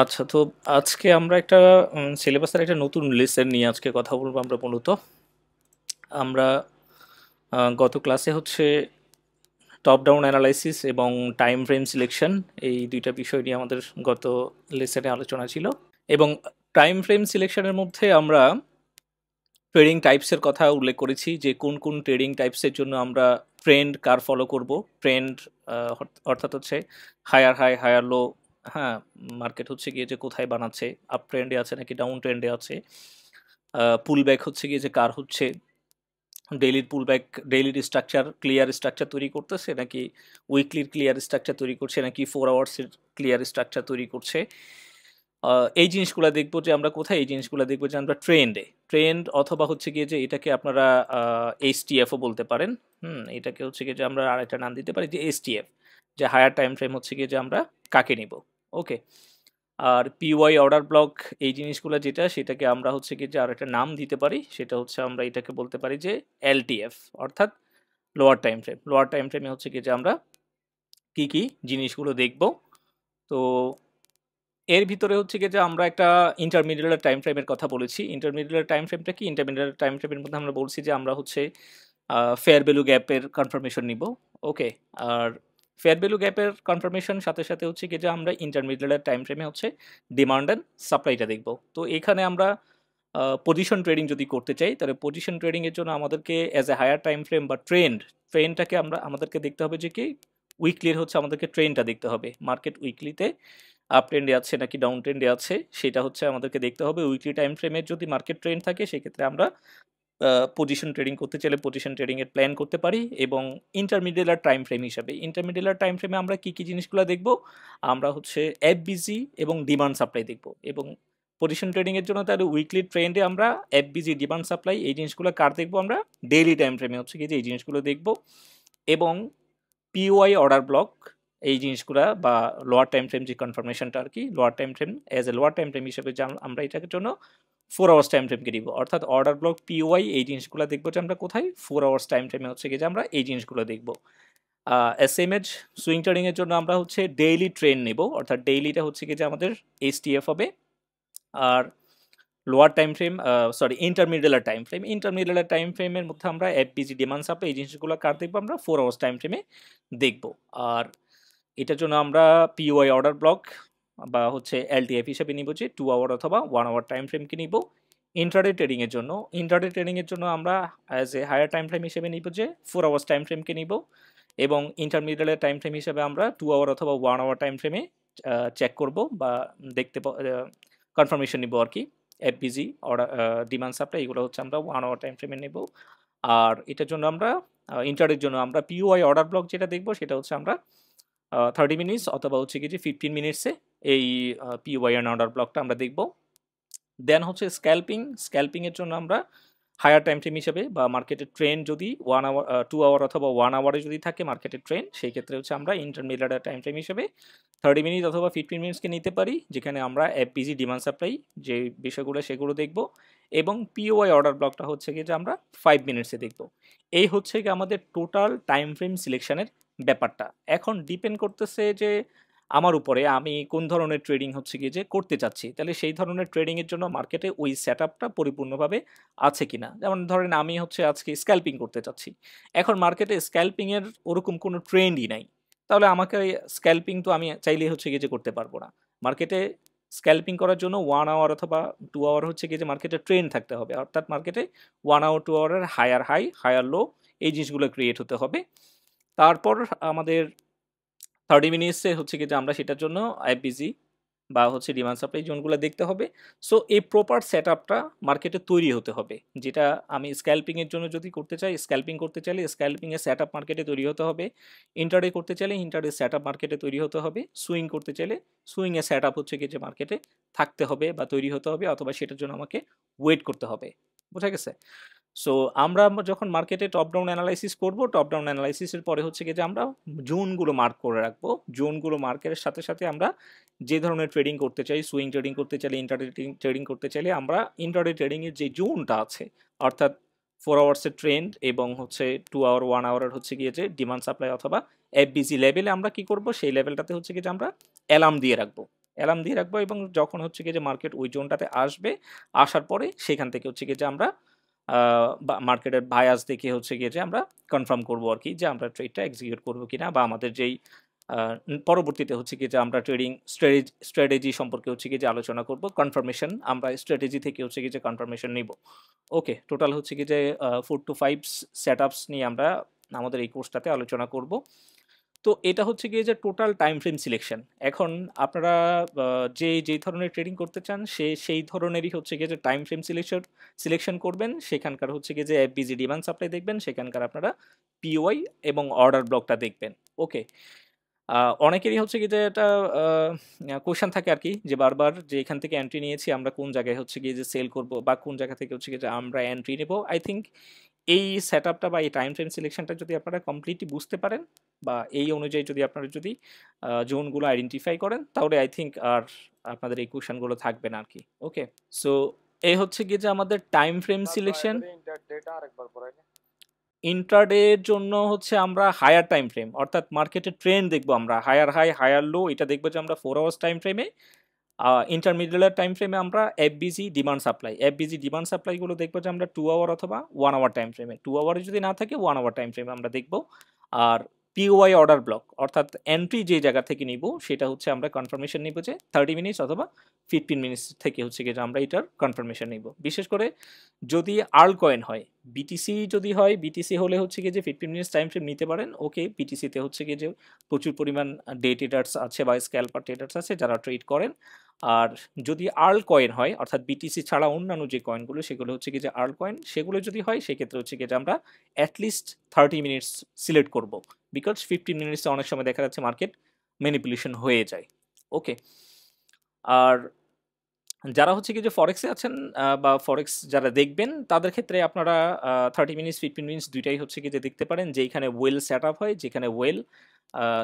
আচ্ছা, তো আজকে আমরা একটা সিলেবাসের একটা নতুন লেসন নিয়ে আজকে কথা বলবো আমরা মূলত। আমরা গত ক্লাসে হচ্ছে টপ ডাউন অ্যানালাইসিস এবং টাইম ফ্রেম সিলেকশন, এই দুইটা বিষয় নিয়ে আমাদের গত লেসনে আলোচনা ছিল। এবং টাইম ফ্রেম সিলেকশনের মধ্যে আমরা ট্রেডিং টাইপসের কথা উল্লেখ করেছি যে কোন কোন ট্রেডিং টাইপসের জন্য আমরা ট্রেন্ড কার ফলো করব। ট্রেন্ড অর্থাৎ হচ্ছে হায়ার হাই হায়ার লো। হ্যাঁ, মার্কেট হচ্ছে গিয়ে যে কোথায় বানাচ্ছে, আপ ট্রেন্ডে আছে নাকি ডাউন ট্রেন্ডে আছে। পুল ব্যাক হচ্ছে গিয়ে যে কার হচ্ছে, ডেইলির পুল ব্যাক, ডেইলির স্ট্রাকচার ক্লিয়ার স্ট্রাকচার তৈরি করতেছে নাকি উইকলির ক্লিয়ার স্ট্রাকচার তৈরি করছে নাকি 4 আওয়ার্সের ক্লিয়ার স্ট্রাকচার তৈরি করছে। এই জিনিসগুলো দেখবো যে আমরা কোথায়, এই জিনিসগুলো দেখবো যে আমরা ট্রেন্ডে, ট্রেন্ড অথবা হচ্ছে গিয়ে যে এটাকে আপনারা এইচটিএফও বলতে পারেন। এটাকে হচ্ছে গিয়ে যে আমরা আরেকটা নাম দিতে পারি যে এসটিএফ, যে হায়ার টাইম ফ্রেম হচ্ছে গিয়ে যে আমরা কাকে নিব। ওকে। আর পিওয়াই অর্ডার ব্লক, এই জিনিসগুলো যেটা, সেটাকে আমরা হচ্ছে গিয়ে যে আরেকটা নাম দিতে পারি, সেটা হচ্ছে আমরা এটাকে বলতে পারি যে এলটিএফ, অর্থাৎ lower time frame. Lower time ফ্রেমে হচ্ছে গিয়ে যে আমরা কি কি জিনিসগুলো দেখব। তো এর ভিতরে হচ্ছে গিয়ে যে আমরা একটা ইন্টারমিডিয়েট টাইম ফ্রেমের কথা বলেছি। ইন্টারমিডিয়েট টাইম ফ্রেমটা কি? ইন্টারমিডিয়েট টাইম ফ্রেমের মধ্যে আমরা বলছি যে আমরা হচ্ছে ফেয়ার ভ্যালু গ্যাপের কনফার্মেশন নিব। ওকে। আর ফেয়ার ভ্যালু গ্যাপের কনফার্মেশন সাথে সাথে হচ্ছে কি যে আমরা ইন্টারমিডিয়েট টাইম ফ্রেমে হচ্ছে ডিমান্ড অ্যান্ড সাপ্লাইটা দেখব। তো এখানে আমরা পজিশন ট্রেডিং যদি করতে চাই, তাহলে পজিশন ট্রেডিং এর জন্য আমাদেরকে as a higher time frame বা ট্রেন্ডটাকে আমাদেরকে দেখতে হবে যে কি উইকলির হচ্ছে আমাদেরকে ট্রেন্ডটা দেখতে হবে। মার্কেট উইকলিতে আপ ট্রেন্ডে আছে নাকি ডাউন ট্রেন্ডে আছে, সেটা হচ্ছে আমাদেরকে দেখতে হবে। উইকলি টাইম ফ্রেমের যদি মার্কেট ট্রেন্ড থাকে, সেক্ষেত্রে আমরা পজিশন ট্রেডিং করতে চাইলে পজিশন ট্রেডিং এর প্ল্যান করতে পারি। এবং ইন্টারমিডিয়েট টাইম ফ্রেম হিসাবে, ইন্টারমিডিয়েট টাইম ফ্রেমে আমরা কি কি জিনিসগুলো দেখব? আমরা হচ্ছে এফবিজি এবং ডিমান্ড সাপ্লাই দেখব। এবং পজিশন ট্রেডিং এর জন্য তাহলে উইকলি ট্রেন্ডে আমরা এফবিজি, ডিমান্ড সাপ্লাই, এই জিনিসগুলো কার দেখবো? আমরা ডেইলি টাইম ফ্রেমে হচ্ছে কি যে এই জিনিসগুলো দেখব। এবং পিওয়াই অর্ডার ব্লক, এই জিনিসগুলা বা লোয়ার টাইম ফ্রেম যে কনফার্মেশনটা আর কি, lower time frame as a lower time frame হিসেবে আমরা এটাকে জন্য 4 আওয়ার্স টাইম ফ্রেমকে দিব। অর্থাৎ অর্ডার ব্লক পিওয়াই, এই জিনিসগুলো দেখবো যে আমরা কোথায় 4 আওয়ার্স টাইম ফ্রেমে হচ্ছে কি যে আমরা এই জিনিসগুলো দেখবো। এসএমএচ সুইং ট্রেডিং এর জন্য আমরা হচ্ছে ডেইলি ট্রেন্ড নেব, অর্থাৎ ডেইলিটা হচ্ছে কি যে আমাদের এইচটিএফ হবে। আর lower time frame, sorry intermediate time frame, intermediate time ফ্রেমের মধ্যে আমরা এফবিজি, ডিমান্ড সাপ্লাই, এই জিনিসগুলো কার দেখবো? আমরা 4 আওয়ার্স টাইম ফ্রেমে দেখবো। আর এটার জন্য আমরা পিওয়াই অর্ডার ব্লক বা হচ্ছে এলটিএফ হিসেবে নিব যে 2 আওয়ার অথবা 1 আওয়ার টাইম ফ্রেমকে নিব। ইন্ট্রাডে ট্রেডিং এর জন্য, ইন্ট্রাডে ট্রেডিং এর জন্য আমরা as a higher time frame হিসেবে নিব যে 4 আওয়ার্স টাইম ফ্রেমকে নিব। এবং ইন্টারমিডিয়েট টাইম ফ্রেম হিসেবে আমরা 2 আওয়ার অথবা 1 আওয়ার টাইম ফ্রেমে চেক করব বা দেখতে কনফার্মেশন নিব আর কি। এফবিজি অর্ডার, ডিমান্ড সাপ্লাই, এগুলো হচ্ছে আমরা 1 আওয়ার টাইম ফ্রেমে নেব। আর এটার জন্য আমরা ইন্টারের জন্য আমরা পিওআই অর্ডার ব্লক যেটা দেখবো, সেটা হচ্ছে আমরা 30 মিনিটস অথবা হচ্ছে কি যে 15 মিনিটসে এই পিওয়াই অ্যান্ড অর্ডার ব্লকটা আমরা দেখব। দেন হচ্ছে স্ক্যাল্পিং, স্ক্যাল্পিংয়ের জন্য আমরা হায়ার টাইম ফ্রেম হিসেবে বা মার্কেটের ট্রেন্ড যদি 1 আওয়ার, 2 আওয়ার অথবা 1 আওয়ারে যদি থাকে মার্কেটের ট্রেন্ড, সেই ক্ষেত্রে হচ্ছে আমরা ইন্টারমিডিয়েট টাইম ফ্রেম হিসেবে 30 মিনিট অথবা 15 মিনিটসকে নিতে পারি, যেখানে আমরা এফপিজি, ডিমান্ড সাপ্লাই যে বিষয়গুলো সেগুলো দেখব। এবং পিওআই অর্ডার ব্লকটা হচ্ছে কি যে আমরা 5 মিনিটসে দেখব। এই হচ্ছে কি আমাদের টোটাল টাইম ফ্রেম সিলেকশনের ব্যাপারটা। এখন ডিপেন্ড করতেছে যে আমার উপরে আমি কোন ধরনের ট্রেডিং হচ্ছে গিয়ে যে করতে চাচ্ছি, তাহলে সেই ধরনের ট্রেডিংয়ের জন্য মার্কেটে ওই সেট আপটা পরিপূর্ণভাবে আছে কিনা। যেমন ধরেন আমি হচ্ছে আজকে স্ক্যাল্পিং করতে চাচ্ছি, এখন মার্কেটে স্ক্যাল্পিংয়ের ওরকম কোনো ট্রেন্ডই নাই, তাহলে আমাকে স্ক্যাল্পিং তো আমি চাইলেই হচ্ছে গিয়ে যে করতে পারবো না। মার্কেটে স্ক্যাল্পিং করার জন্য 1 আওয়ার অথবা 2 আওয়ার হচ্ছে গিয়ে যে মার্কেটে ট্রেন্ড থাকতে হবে, অর্থাৎ মার্কেটে 1 আওয়ার 2 আওয়ারের হায়ার হাই হায়ার লো, এই জিনিসগুলো ক্রিয়েট হতে হবে। তারপর আমাদের 30 মিনিটসে হচ্ছে কি যে আমরা সেটার জন্য আইপিজি বা হচ্ছে ডিমান্ড সাপ্লাই জোনগুলো দেখতে হবে। সো এই প্রপার সেট আপটা মার্কেটে তৈরি হতে হবে, যেটা আমি স্ক্যাল্পিংয়ের জন্য যদি করতে চাই, স্ক্যাল্পিং করতে চাইলে স্ক্যাল্পিংয়ের সেট আপ মার্কেটে তৈরি হতে হবে। ইন্টারডে করতে চাইলে ইন্টারডে সেট আপ মার্কেটে তৈরি হতে হবে। সুইং করতে চাইলে সুইংয়ের সেট আপ হচ্ছে কি যে মার্কেটে থাকতে হবে বা তৈরি হতে হবে, অথবা সেটার জন্য আমাকে ওয়েট করতে হবে। বোঝা গেছে? সো আমরা যখন মার্কেটে টপ ডাউন অ্যানালাইসিস করব, টপ ডাউন অ্যানালাইসিসের পরে হচ্ছে কি যে আমরা জোনগুলো মার্ক করে রাখবো। জোনগুলো মার্কের সাথে সাথে আমরা যে ধরনের ট্রেডিং করতে চাই, সুইং ট্রেডিং করতে চাইলে, ইন্টারডে ট্রেডিং করতে চাইলে আমরা ইন্টারডে ট্রেডিংয়ের যে জোনটা আছে, অর্থাৎ 4 আওয়ার্সের ট্রেন্ড এবং হচ্ছে 2 আওয়ার 1 আওয়ারের হচ্ছে গিয়ে যে ডিমান্ড সাপ্লাই অথবা এফবিজি লেভেলে আমরা কি করব, সেই লেভেলটাতে হচ্ছে কি যে আমরা অ্যালার্ম দিয়ে রাখবো। অ্যালার্ম দিয়ে রাখবো এবং যখন হচ্ছে গিয়ে যে মার্কেট ওই জোনটাতে আসবে, আসার পরে সেখান থেকে হচ্ছে গিয়ে যে আমরা বা মার্কেটের বায়াস দেখে হচ্ছে গিয়ে যে আমরা কনফার্ম করবো আর কি যে আমরা ট্রেডটা এক্সিকিউট করবো কিনা, বা আমাদের যেই পরবর্তীতে হচ্ছে কি যে আমরা ট্রেডিং স্ট্র্যাটেজি সম্পর্কে হচ্ছে কি যে আলোচনা করব, কনফার্মেশন আমরা স্ট্র্যাটেজি থেকে হচ্ছে কি যে কনফার্মেশন নিব। ওকে, টোটাল হচ্ছে কি যে 4 to 5 সেট আপস নিয়ে আমরা আমাদের এই কোর্সটাতে আলোচনা করব। তো এটা হচ্ছে গিয়ে যে টোটাল টাইম ফ্রেম সিলেকশন। এখন আপনারা যেই ধরনের ট্রেডিং করতে চান সেই ধরনেরই হচ্ছে গিয়ে যে টাইম ফ্রেম সিলেকশন করবেন। সেখানকার হচ্ছে গিয়ে যে এফবিজি ডিমান্ড সাপ্লাই দেখবেন, সেখানকার আপনারা পিওয়াই এবং অর্ডার ব্লকটা দেখবেন। ওকে, অনেকেরই হচ্ছে কি যে এটা কোয়েশ্চেন থাকে আর কি, যে বারবার যে এখান থেকে এন্ট্রি নিয়েছি আমরা কোন জায়গায় হচ্ছে গিয়ে যে সেল করব, বা কোন জায়গা থেকে হচ্ছে গিয়ে যে আমরা এন্ট্রি নেব। আই থিঙ্ক এই সেট আপটা বা এই টাইম ফ্রেম সিলেকশনটা যদি আপনারা কমপ্লিটলি বুঝতে পারেন, বা এই অনুযায়ী যদি আপনারা যদি জোনগুলো আইডেন্টিফাই করেন, তাহলে আই থিঙ্ক আর আপনাদের এই কোয়েশ্চেনগুলো থাকবে না আর কি। ওকে, সো এই হচ্ছে গিয়ে যে আমাদের টাইম ফ্রেম সিলেকশন। ইন্ট্রাডের জন্য হচ্ছে আমরা হায়ার টাইম ফ্রেম, অর্থাৎ মার্কেটের ট্রেন্ড দেখবো, আমরা হায়ার হাই হায়ার লো এটা দেখবো যে আমরা 4 আওয়ার্স টাইম ফ্রেমে। ইন্টারমিডিয়েট টাইম ফ্রেমে আমরা এফবিজি ডিমান্ড সাপ্লাইগুলো দেখবো যে আমরা 2 আওয়ার অথবা 1 আওয়ার টাইম ফ্রেমে, 2 আওয়ারে যদি না থাকে 1 আওয়ার টাইম ফ্রেমে আমরা দেখবো। আর পিওয়াই অর্ডার ব্লক, অর্থাৎ এন্ট্রি যে জায়গা থেকে নিব সেটা হচ্ছে আমরা কনফার্মেশন নিব যে 30 মিনিটস অথবা 15 মিনিটস থেকে হচ্ছে গিয়ে যে আমরা এটার কনফার্মেশন নিব। বিশেষ করে যদি আর্ল কয়েন হয়, বিটিসি যদি হয়, বিটিসি হলে হচ্ছে গিয়ে যে 15 মিনিটস টাইম ফ্রেম নিতে পারেন। ওকে, বিটিসিতে হচ্ছে গিয়ে যে প্রচুর পরিমাণ ডে ট্রেডার্স আছে বা স্ক্যালপার ট্রেডার্স আছে যারা ট্রেড করেন। আর যদি আর্ল কয়েন হয়, অর্থাৎ বিটিসি ছাড়া অন্যান্য যে কয়েনগুলো সেগুলো হচ্ছে কি যে আর্ল কয়েন, সেগুলো যদি হয় সেক্ষেত্রে হচ্ছে কি যে আমরা অ্যাটলিস্ট 30 মিনিটস সিলেক্ট করব, বিকজ 15 মিনিটসে অনেক সময় দেখা যাচ্ছে মার্কেট ম্যানিপুলেশন হয়ে যায়। ওকে, আর যারা হচ্ছে কি যে ফরেক্সে আছেন বা ফরেক্স যারা দেখবেন, তাদের ক্ষেত্রে আপনারা 30 মিনিটস 15 মিনিটস দুইটাই হচ্ছে কি যে দেখতে পারেন, যেখানে ওয়েল সেট আপ হয়, যেখানে ওয়েল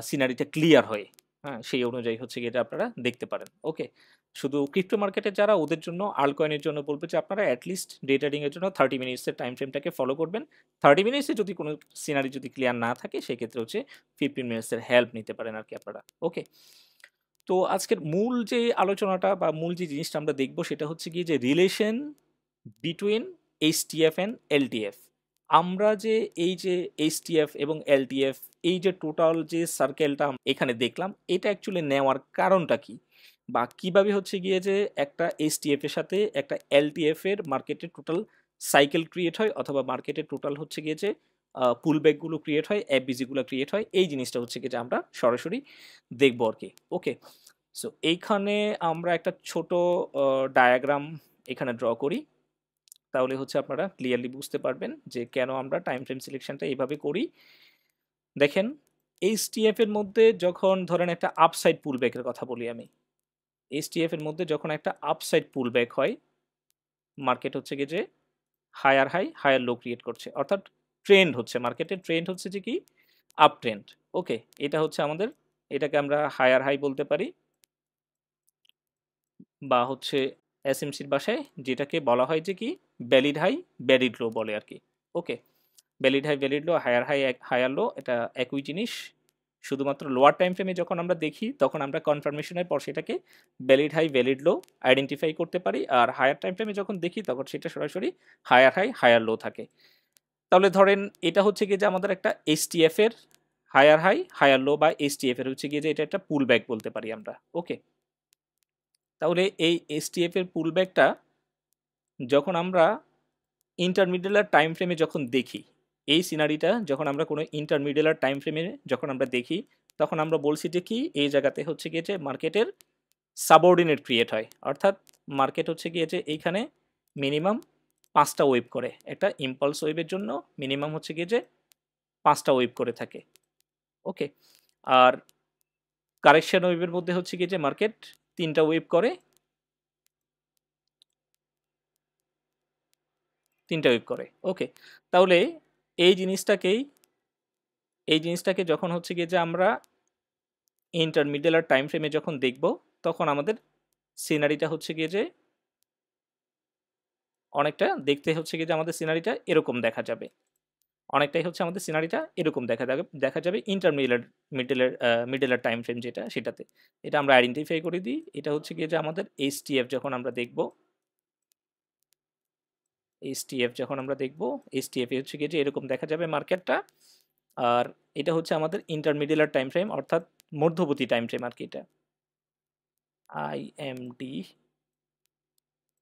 সিনারিটা ক্লিয়ার হয়। হ্যাঁ, সেই অনুযায়ী হচ্ছে কি এটা আপনারা দেখতে পারেন। ওকে, শুধু ক্রিপ্টো মার্কেটে যারা, ওদের জন্য আলকয়েনের জন্য বলবো যে আপনারা অ্যাটলিস্ট ডে ট্রেডিং এর জন্য 30 মিনিটসের টাইম ফ্রেমটাকে ফলো করবেন। 30 মিনিটসে যদি কোনো সিনারি যদি ক্লিয়ার না থাকে সেক্ষেত্রে হচ্ছে 15 মিনিটসের হেল্প নিতে পারেন আর কি আপনারা। ওকে, তো আজকের মূল যে আলোচনাটা বা মূল যে জিনিসটা আমরা দেখব সেটা হচ্ছে গিয়ে যে রিলেশন বিটুইন এইচটিএফ অ্যান্ড এলটিএফ। আমরা যে এই যে এইচটিএফ এবং এলটিএফ, এই যে টোটাল যে সার্কেলটা এখানে দেখলাম, এটা অ্যাকচুয়ালি নেওয়ার কারণটা কি, বা কিভাবে হচ্ছে গিয়ে যে একটা এইচটিএফ এর সাথে একটা এলটিএফ এর মার্কেটে টোটাল সাইকেল ক্রিয়েট হয়, অথবা মার্কেটে টোটাল হচ্ছে গিয়ে যে পুলব্যাকগুলো ক্রিয়েট হয়, এফবিজিগুলো ক্রিয়েট হয়, এই জিনিসটা হচ্ছে গিয়ে যে আমরা সরাসরি দেখবো আর কি। ওকে, সো এইখানে আমরা একটা ছোট ডায়াগ্রাম এখানে ড্র করি, তাহলে হচ্ছে আপনারা ক্লিয়ারলি বুঝতে পারবেন যে কেন আমরা টাইম ফ্রেম সিলেকশনটা এইভাবে করি। দেখেন, এইচটিএফ এর মধ্যে যখন ধরেন একটা আপসাইড পুলব্যাকের কথা বলি আমি, এইচটিএফ এর মধ্যে যখন একটা আপসাইড পুলব্যাক হয়, মার্কেট হচ্ছে কি যে higher high higher low create করছে, অর্থাৎ ট্রেন্ড হচ্ছে, মার্কেটের ট্রেন্ড হচ্ছে যে কি আপ ট্রেন্ড। ওকে, এটা হচ্ছে আমাদের, এটাকে আমরা হায়ার হাই বলতে পারি, বা হচ্ছে এসএমসির ভাষায় যেটাকে বলা হয় যে কি ভ্যালিড হাই ভ্যালিড লো বলে আর কি। ওকে, ভ্যালিড হাই ভ্যালিড লো, হায়ার হাই হায়ার লো, এটা একই জিনিস। শুধুমাত্র লোয়ার টাইম ফ্রেমে যখন আমরা দেখি তখন আমরা কনফার্মেশনের পর সেটাকে ভ্যালিড হাই ভ্যালিড লো আইডেন্টিফাই করতে পারি, আর হায়ার টাইম ফ্রেমে যখন দেখি তখন সেটা সরাসরি হায়ার হাই হায়ার লো থাকে। তাহলে ধরেন এটা হচ্ছে গিয়ে যে আমাদের একটা এইচটিএফ এর হায়ার হাই হায়ার লো, বা এইচটিএফ এর হচ্ছে গিয়ে যে এটা একটা পুল ব্যাক বলতে পারি আমরা। ওকে, তাহলে এই এইচটিএফ এর পুল ব্যাকটা যখন আমরা ইন্টারমিডিয়েট টাইম ফ্রেমে যখন দেখি, এই সিনারিটা যখন আমরা কোনো ইন্টারমিডিয়েট টাইম ফ্রেমে যখন আমরা দেখি, তখন আমরা বলছি যে কি এই জায়গাতে হচ্ছে গিয়ে যে মার্কেটের সাবঅর্ডিনেট ক্রিয়েট হয়, অর্থাৎ মার্কেট হচ্ছে গিয়ে যে এইখানে মিনিমাম 5টা ওয়েভ করে, একটা ইম্পালস ওয়েভের জন্য মিনিমাম হচ্ছে গিয়ে যে 5টা ওয়েভ করে থাকে। ওকে, আর কারেকশন ওয়েভের মধ্যে হচ্ছে গিয়ে যে মার্কেট 3টা ওয়েভ করে, 3টা ওয়েভ করে। ওকে, তাহলে এই জিনিসটাকেই এই জিনিসটাকে যখন হচ্ছে গিয়ে যে আমরা ইন্টারমিডিয়েট টাইম ফ্রেমে যখন দেখব, তখন আমাদের সিনারিটা হচ্ছে গিয়ে যে অনেকটা দেখতে হচ্ছে গিয়ে যে আমাদের সিনারিটা এরকম দেখা যাবে, অনেকটাই হচ্ছে আমাদের সিনারিটা এরকম দেখা যাবে মিডলের টাইম ফ্রেম যেটা সেটাতে। এটা আমরা আইডেন্টিফাই করে দিই। এটা হচ্ছে গিয়ে যে আমাদের এইচটিএফ যখন আমরা দেখব, এইচটিএফ এ হচ্ছে গিয়ে যে এরকম দেখা যাবে মার্কেটটা। আর এটা হচ্ছে আমাদের ইন্টারমিডিয়েট টাইম ফ্রেম, অর্থাৎ মধ্যবর্তী টাইম ফ্রেম আর কি এটা। আইএমডি,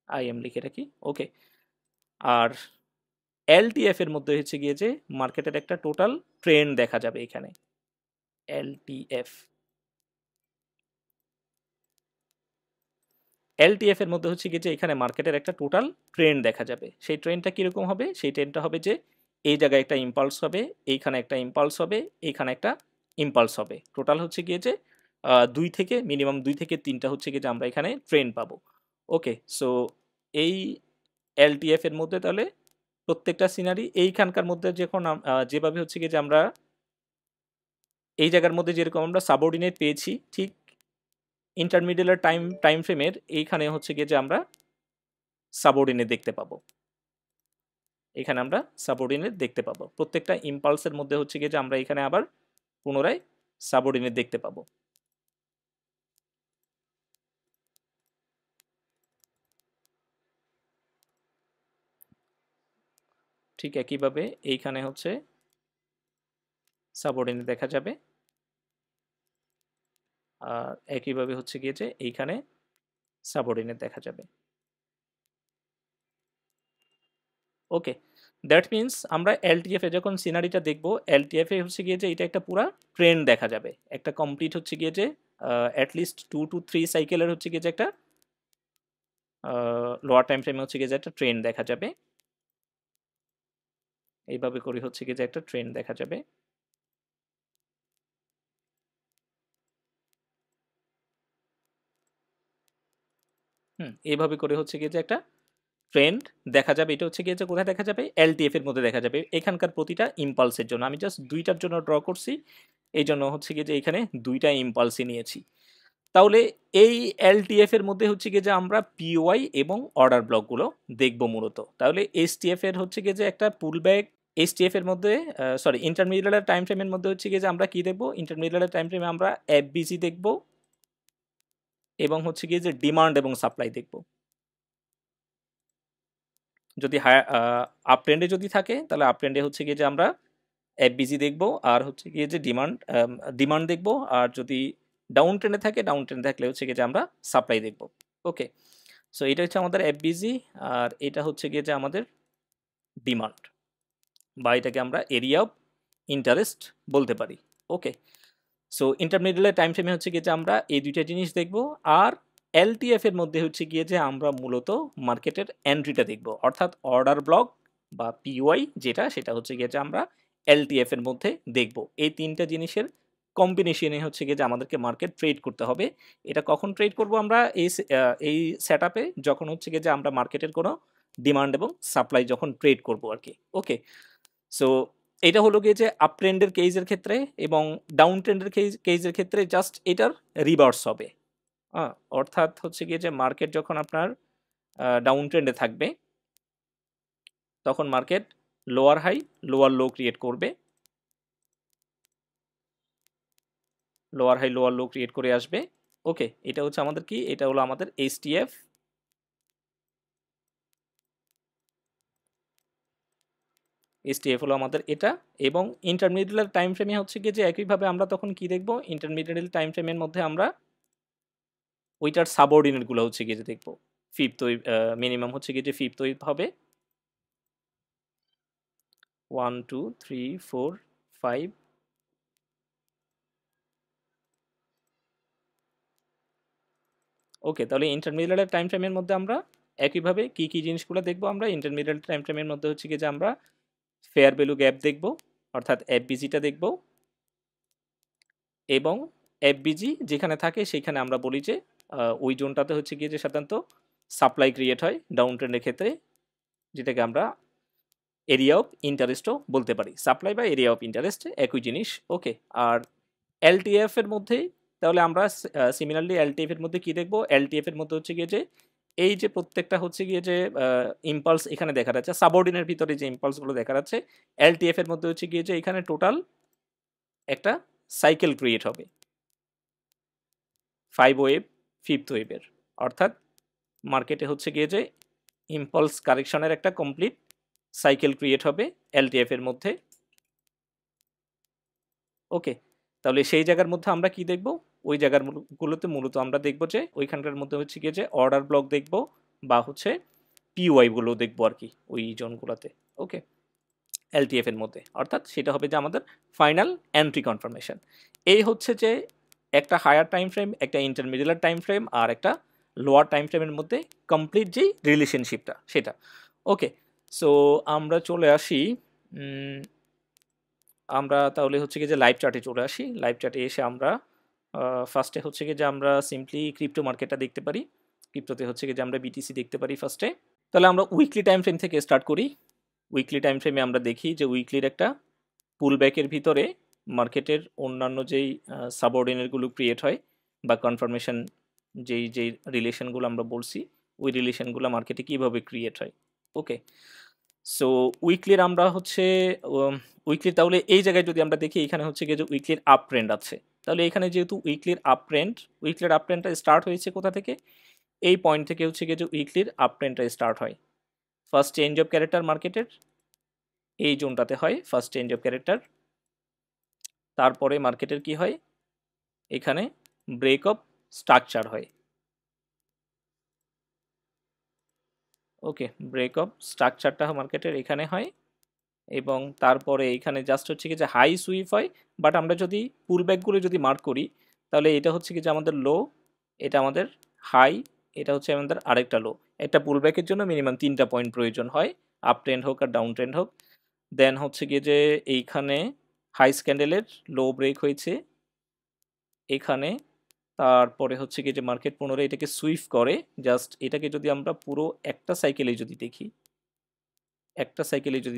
আইএম লিখে রাখি, ওকে। আর এলটিএফ এর মধ্যে হচ্ছে গিয়ে যে মার্কেটের একটা টোটাল ট্রেন্ড দেখা যাবে এখানে। এলটিএফ, এলটিএফ এর মধ্যে হচ্ছে গিয়ে যে এখানে মার্কেটের একটা টোটাল ট্রেন্ড দেখা যাবে। সেই ট্রেন্ডটা কিরকম হবে? সেই ট্রেন্ডটা হবে যে এই জায়গায় একটা ইম্পালস হবে, এইখানে একটা ইম্পালস হবে, এইখানে একটা ইম্পালস হবে। টোটাল হচ্ছে গিয়ে যে মিনিমাম 2 থেকে 3টা হচ্ছে গিয়ে যে আমরা এখানে ট্রেন্ড পাবো। ওকে, সো এই এলটিএফ এর মধ্যে তাহলে প্রত্যেকটা সিনারি এইখানকার মধ্যে যখন যেভাবে হচ্ছে গিয়ে যে আমরা এই জায়গার মধ্যে যেরকম আমরা সাবঅর্ডিনেট পেয়েছি, ঠিক ইন্টারমিডিয়েট টাইম ফ্রেমের এইখানে হচ্ছে গিয়ে যে আমরা সাবঅর্ডিনেট দেখতে পাবো। এখানে আমরা সাবঅর্ডিনেট দেখতে পাবো। প্রত্যেকটা ইম্পালসের মধ্যে হচ্ছে গিয়ে যে আমরা এখানে আবার পুনরায় সাবঅর্ডিনেট দেখতে পাবো। ঠিক একইভাবে এইখানে হচ্ছে সাবঅর্ডিনেট দেখা যাবে। আর একইভাবে হচ্ছে গিয়ে যে এইখানে সাবঅর্ডিনেট দেখা যাবে। ওকে, দ্যাট মিনস আমরা এলটিএফ এ যখন সিনারিটা দেখব, এলটিএফ এ হচ্ছে গিয়ে যে এটা একটা পুরা ট্রেন্ড দেখা যাবে। একটা কমপ্লিট হচ্ছে গিয়ে যে অ্যাটলিস্ট 2 to 3 সাইকেলের হচ্ছে গিয়ে যে একটা লোয়ার টাইম ফ্রেমে হচ্ছে গিয়ে যে একটা ট্রেন্ড দেখা যাবে। এইভাবে করে হচ্ছে গিয়ে যে একটা ট্রেন্ড দেখা যাবে। এইভাবে করে হচ্ছে গিয়ে যে একটা ট্রেন্ড দেখা যাবে। এটা হচ্ছে গিয়ে যে কোথায় দেখা যাবে? এলটিএফ এর মধ্যে দেখা যাবে। এখানকার প্রতিটা ইম্পালসের জন্য আমি জাস্ট 2টার জন্য ড্র করছি। এই জন্য হচ্ছে গিয়ে যে এখানে 2টা ইম্পালসই নিয়েছি। তাহলে এই এলটিএফ এর মধ্যে হচ্ছে গিয়ে যে আমরা পিওয়াই এবং অর্ডার ব্লকগুলো দেখব মূলত। তাহলে এসটিএফ এর হচ্ছে গিয়ে যে একটা পুলব্যাক, এসটিএফ এর মধ্যে ইন্টারমিডিয়েট টাইম ফ্রেমের মধ্যে হচ্ছে গিয়ে যে আমরা কি দেখব? ইন্টারমিডিয়েট টাইম ফ্রেমে আমরা এফবিজি দেখব এবং হচ্ছে গিয়ে যে ডিমান্ড এবং সাপ্লাই দেখব। যদি আপ ট্রেন্ডে যদি থাকে তাহলে আপ ট্রেন্ডে হচ্ছে গিয়ে যে আমরা এফবিজি দেখব, আর হচ্ছে গিয়ে যে ডিমান্ড দেখব। আর যদি ডাউন ট্রেন্ডে থাকে, ডাউন ট্রেন্ডে থাকলে হচ্ছে গিয়ে যে আমরা সাপ্লাই দেখব। ওকে, সো এটা হচ্ছে আমাদের এফবিজি, আর এটা হচ্ছে গিয়ে যে আমাদের ডিমান্ড, বা এটাকে আমরা এরিয়া অফ ইন্টারেস্ট বলতে পারি। ওকে, সো ইন্টারমিডিয়েট টাইম ফ্রেমে হচ্ছে গিয়ে যে আমরা এই 2টা জিনিস দেখব। আর এলটিএফ এর মধ্যে হচ্ছে গিয়ে যে আমরা মূলত মার্কেটের এন্ট্রিটা দেখব, অর্থাৎ অর্ডার ব্লক বা পিওয়াই যেটা, সেটা হচ্ছে গিয়ে যে আমরা এলটিএফ এর মধ্যে দেখব। এই 3টা জিনিসের কম্বিনেশনে হচ্ছে গিয়ে যে আমাদেরকে মার্কেট ট্রেড করতে হবে। এটা কখন ট্রেড করব আমরা? এই সেট আপে, যখন হচ্ছে গিয়ে যে আমরা মার্কেটের কোনো ডিমান্ড এবং সাপ্লাই যখন ট্রেড করব আর কি। ওকে, সো এটা হলো গিয়ে যে আপ ট্রেন্ডের কেজের ক্ষেত্রে, এবং ডাউন ট্রেন্ডের কেজের ক্ষেত্রে জাস্ট এটার রিভার্স হবে। অর্থাৎ হচ্ছে গিয়ে যে মার্কেট যখন আপনার ডাউন ট্রেন্ডে থাকবে, তখন market lower high lower low create করবে, lower high lower low create করে আসবে। ওকে, এটা হচ্ছে আমাদের কি? এটা হলো আমাদের এইচটিএফ। এইচটিএফ হলো আমাদের এটা। এবং ইন্টারমিডিয়েট টাইম ফ্রেমে হচ্ছে গিয়ে যে একইভাবে আমরা তখন কি দেখব? ইন্টারমিডিয়েট টাইম ফ্রেমের মধ্যে আমরা ওইটার সাবঅর্ডিনেটগুলো হচ্ছে গিয়ে যে দেখব। ফিফথ ওয়েভ, মিনিমাম হচ্ছে গিয়ে যে ফিফথ ওয়েভ হবে 1 2 3 4 5। ওকে, তাহলে ইন্টারমিডিয়েট টাইম ফ্রেমের মধ্যে আমরা একইভাবে কি কি জিনিসগুলো দেখব? আমরা ইন্টারমিডিয়েট টাইম ফ্রেমের মধ্যে হচ্ছে গিয়ে যে আমরা ফেয়ার ভ্যালু গ্যাপ দেখব, অর্থাৎ এফবিজিটা দেখব। এবং এফবিজি যেখানে থাকে সেখানে আমরা বলি যে ওই জোনটাতে হচ্ছে গিয়ে যে সাধারণত সাপ্লাই ক্রিয়েট হয় ডাউন ট্রেন্ডের ক্ষেত্রে, যেটাকে আমরা এরিয়া অফ ইন্টারেস্টও বলতে পারি। সাপ্লাই বা এরিয়া অফ ইন্টারেস্ট একই জিনিস। ওকে, আর এলটিএফ এর মধ্যে তাহলে আমরা সিমিলারলি এলটিএফ এর মধ্যে কি দেখব? এলটিএফ এর মধ্যে হচ্ছে গিয়ে যে এই যে প্রত্যেকটা হচ্ছে গিয়ে যে ইম্পালস এখানে দেখা যাচ্ছে, সাবঅর্ডিনের ভিতরে যে ইম্পালসগুলো দেখা যাচ্ছে, এলটিএফ এর মধ্যে হচ্ছে গিয়ে যে এখানে টোটাল একটা সাইকেল ক্রিয়েট হবে 5 ওয়েভ 5th ওয়েভের। অর্থাৎ মার্কেটে হচ্ছে গিয়ে যে ইম্পালস কারেকশনের একটা কমপ্লিট সাইকেল ক্রিয়েট হবে এলটিএফ এর মধ্যে। ওকে, তাহলে সেই জায়গার মধ্যে আমরা কি দেখব? ওই জায়গার গুলোতে মূলত আমরা দেখব যে ওইখানকার মধ্যে হচ্ছে গিয়ে যে অর্ডার ব্লক দেখব বা হচ্ছে পিওয়াই গুলো দেখবো আর কি ওই জোনগুলোতে। ওকে, এলটিএফ এর মধ্যে, অর্থাৎ সেটা হবে যে আমাদের ফাইনাল এন্ট্রি কনফার্মেশন। এই হচ্ছে যে একটা হায়ার টাইম ফ্রেম, একটা ইন্টারমিডিয়েট টাইম ফ্রেম আর একটা লোয়ার টাইম ফ্রেমের মধ্যে কমপ্লিট যেই রিলেশনশিপটা সেটা। ওকে, সো আমরা চলে আসি, আমরা তাহলে হচ্ছে কি যে লাইভ চার্টে চলে আসি। লাইভ চার্টে এসে আমরা ফার্স্টে হচ্ছে কি যে আমরা সিম্পলি ক্রিপ্টো মার্কেটটা দেখতে পারি। ক্রিপ্টোতে হচ্ছে কি যে আমরা বিটিসি দেখতে পারি ফার্স্টে। তাহলে আমরা উইকলি টাইম ফ্রেম থেকে স্টার্ট করি। উইকলি টাইম ফ্রেমে আমরা দেখি যে উইকলির একটা পুল ব্যাকের ভিতরে মার্কেটের অন্যান্য যেই সাবঅর্ডিনেটগুলো ক্রিয়েট হয় বা কনফার্মেশন যেই রিলেশনগুলো আমরা বলছি, ওই রিলেশনগুলো মার্কেটে কীভাবে ক্রিয়েট হয়। ওকে, সো উইকলির আমরা হচ্ছে উইকলির, তাহলে এই জায়গায় যদি আমরা দেখি এখানে হচ্ছে গিয়ে যে উইকলির আপ ট্রেন্ড আছে। তাহলে এখানে যেহেতু উইকলির আপ ট্রেন্ডটা স্টার্ট হয়েছে কোথা থেকে? এই পয়েন্ট থেকে হচ্ছে গিয়ে যে উইকলির আপ ট্রেন্ডটা স্টার্ট হয়। ফার্স্ট চেঞ্জ অফ ক্যারেক্টার মার্কেটের এই জোনটাতে হয় ফার্স্ট চেঞ্জ অফ ক্যারেক্টার। তারপরে মার্কেটের কি হয়? এখানে ব্রেক অফ স্ট্রাকচার হয়। ওকে, ব্রেক অফ স্ট্রাকচারটা মার্কেটের এখানে হয় এবং তারপরে এখানে জাস্ট হচ্ছে কি যে হাই সুইপ হয়। বাট আমরা যদি পুল ব্যাকগুলো যদি মার্ক করি তাহলে এটা হচ্ছে কি যে আমাদের লো, এটা আমাদের হাই, এটা হচ্ছে আমাদের আরেকটা লো। একটা পুল ব্যাকের জন্য মিনিমাম 3টা পয়েন্ট প্রয়োজন হয়, আপ ট্রেন্ড হোক আর ডাউন ট্রেন্ড হোক। দেন হচ্ছে গিয়ে যে এইখানে হাই স্ক্যান্ডেলের লো ব্রেক হয়েছে এখানে। তারপরে হচ্ছে গিয়ে যে মার্কেট পুনরায় এটাকে সুইপ করে। জাস্ট এটাকে যদি আমরা পুরো একটা সাইকেলে যদি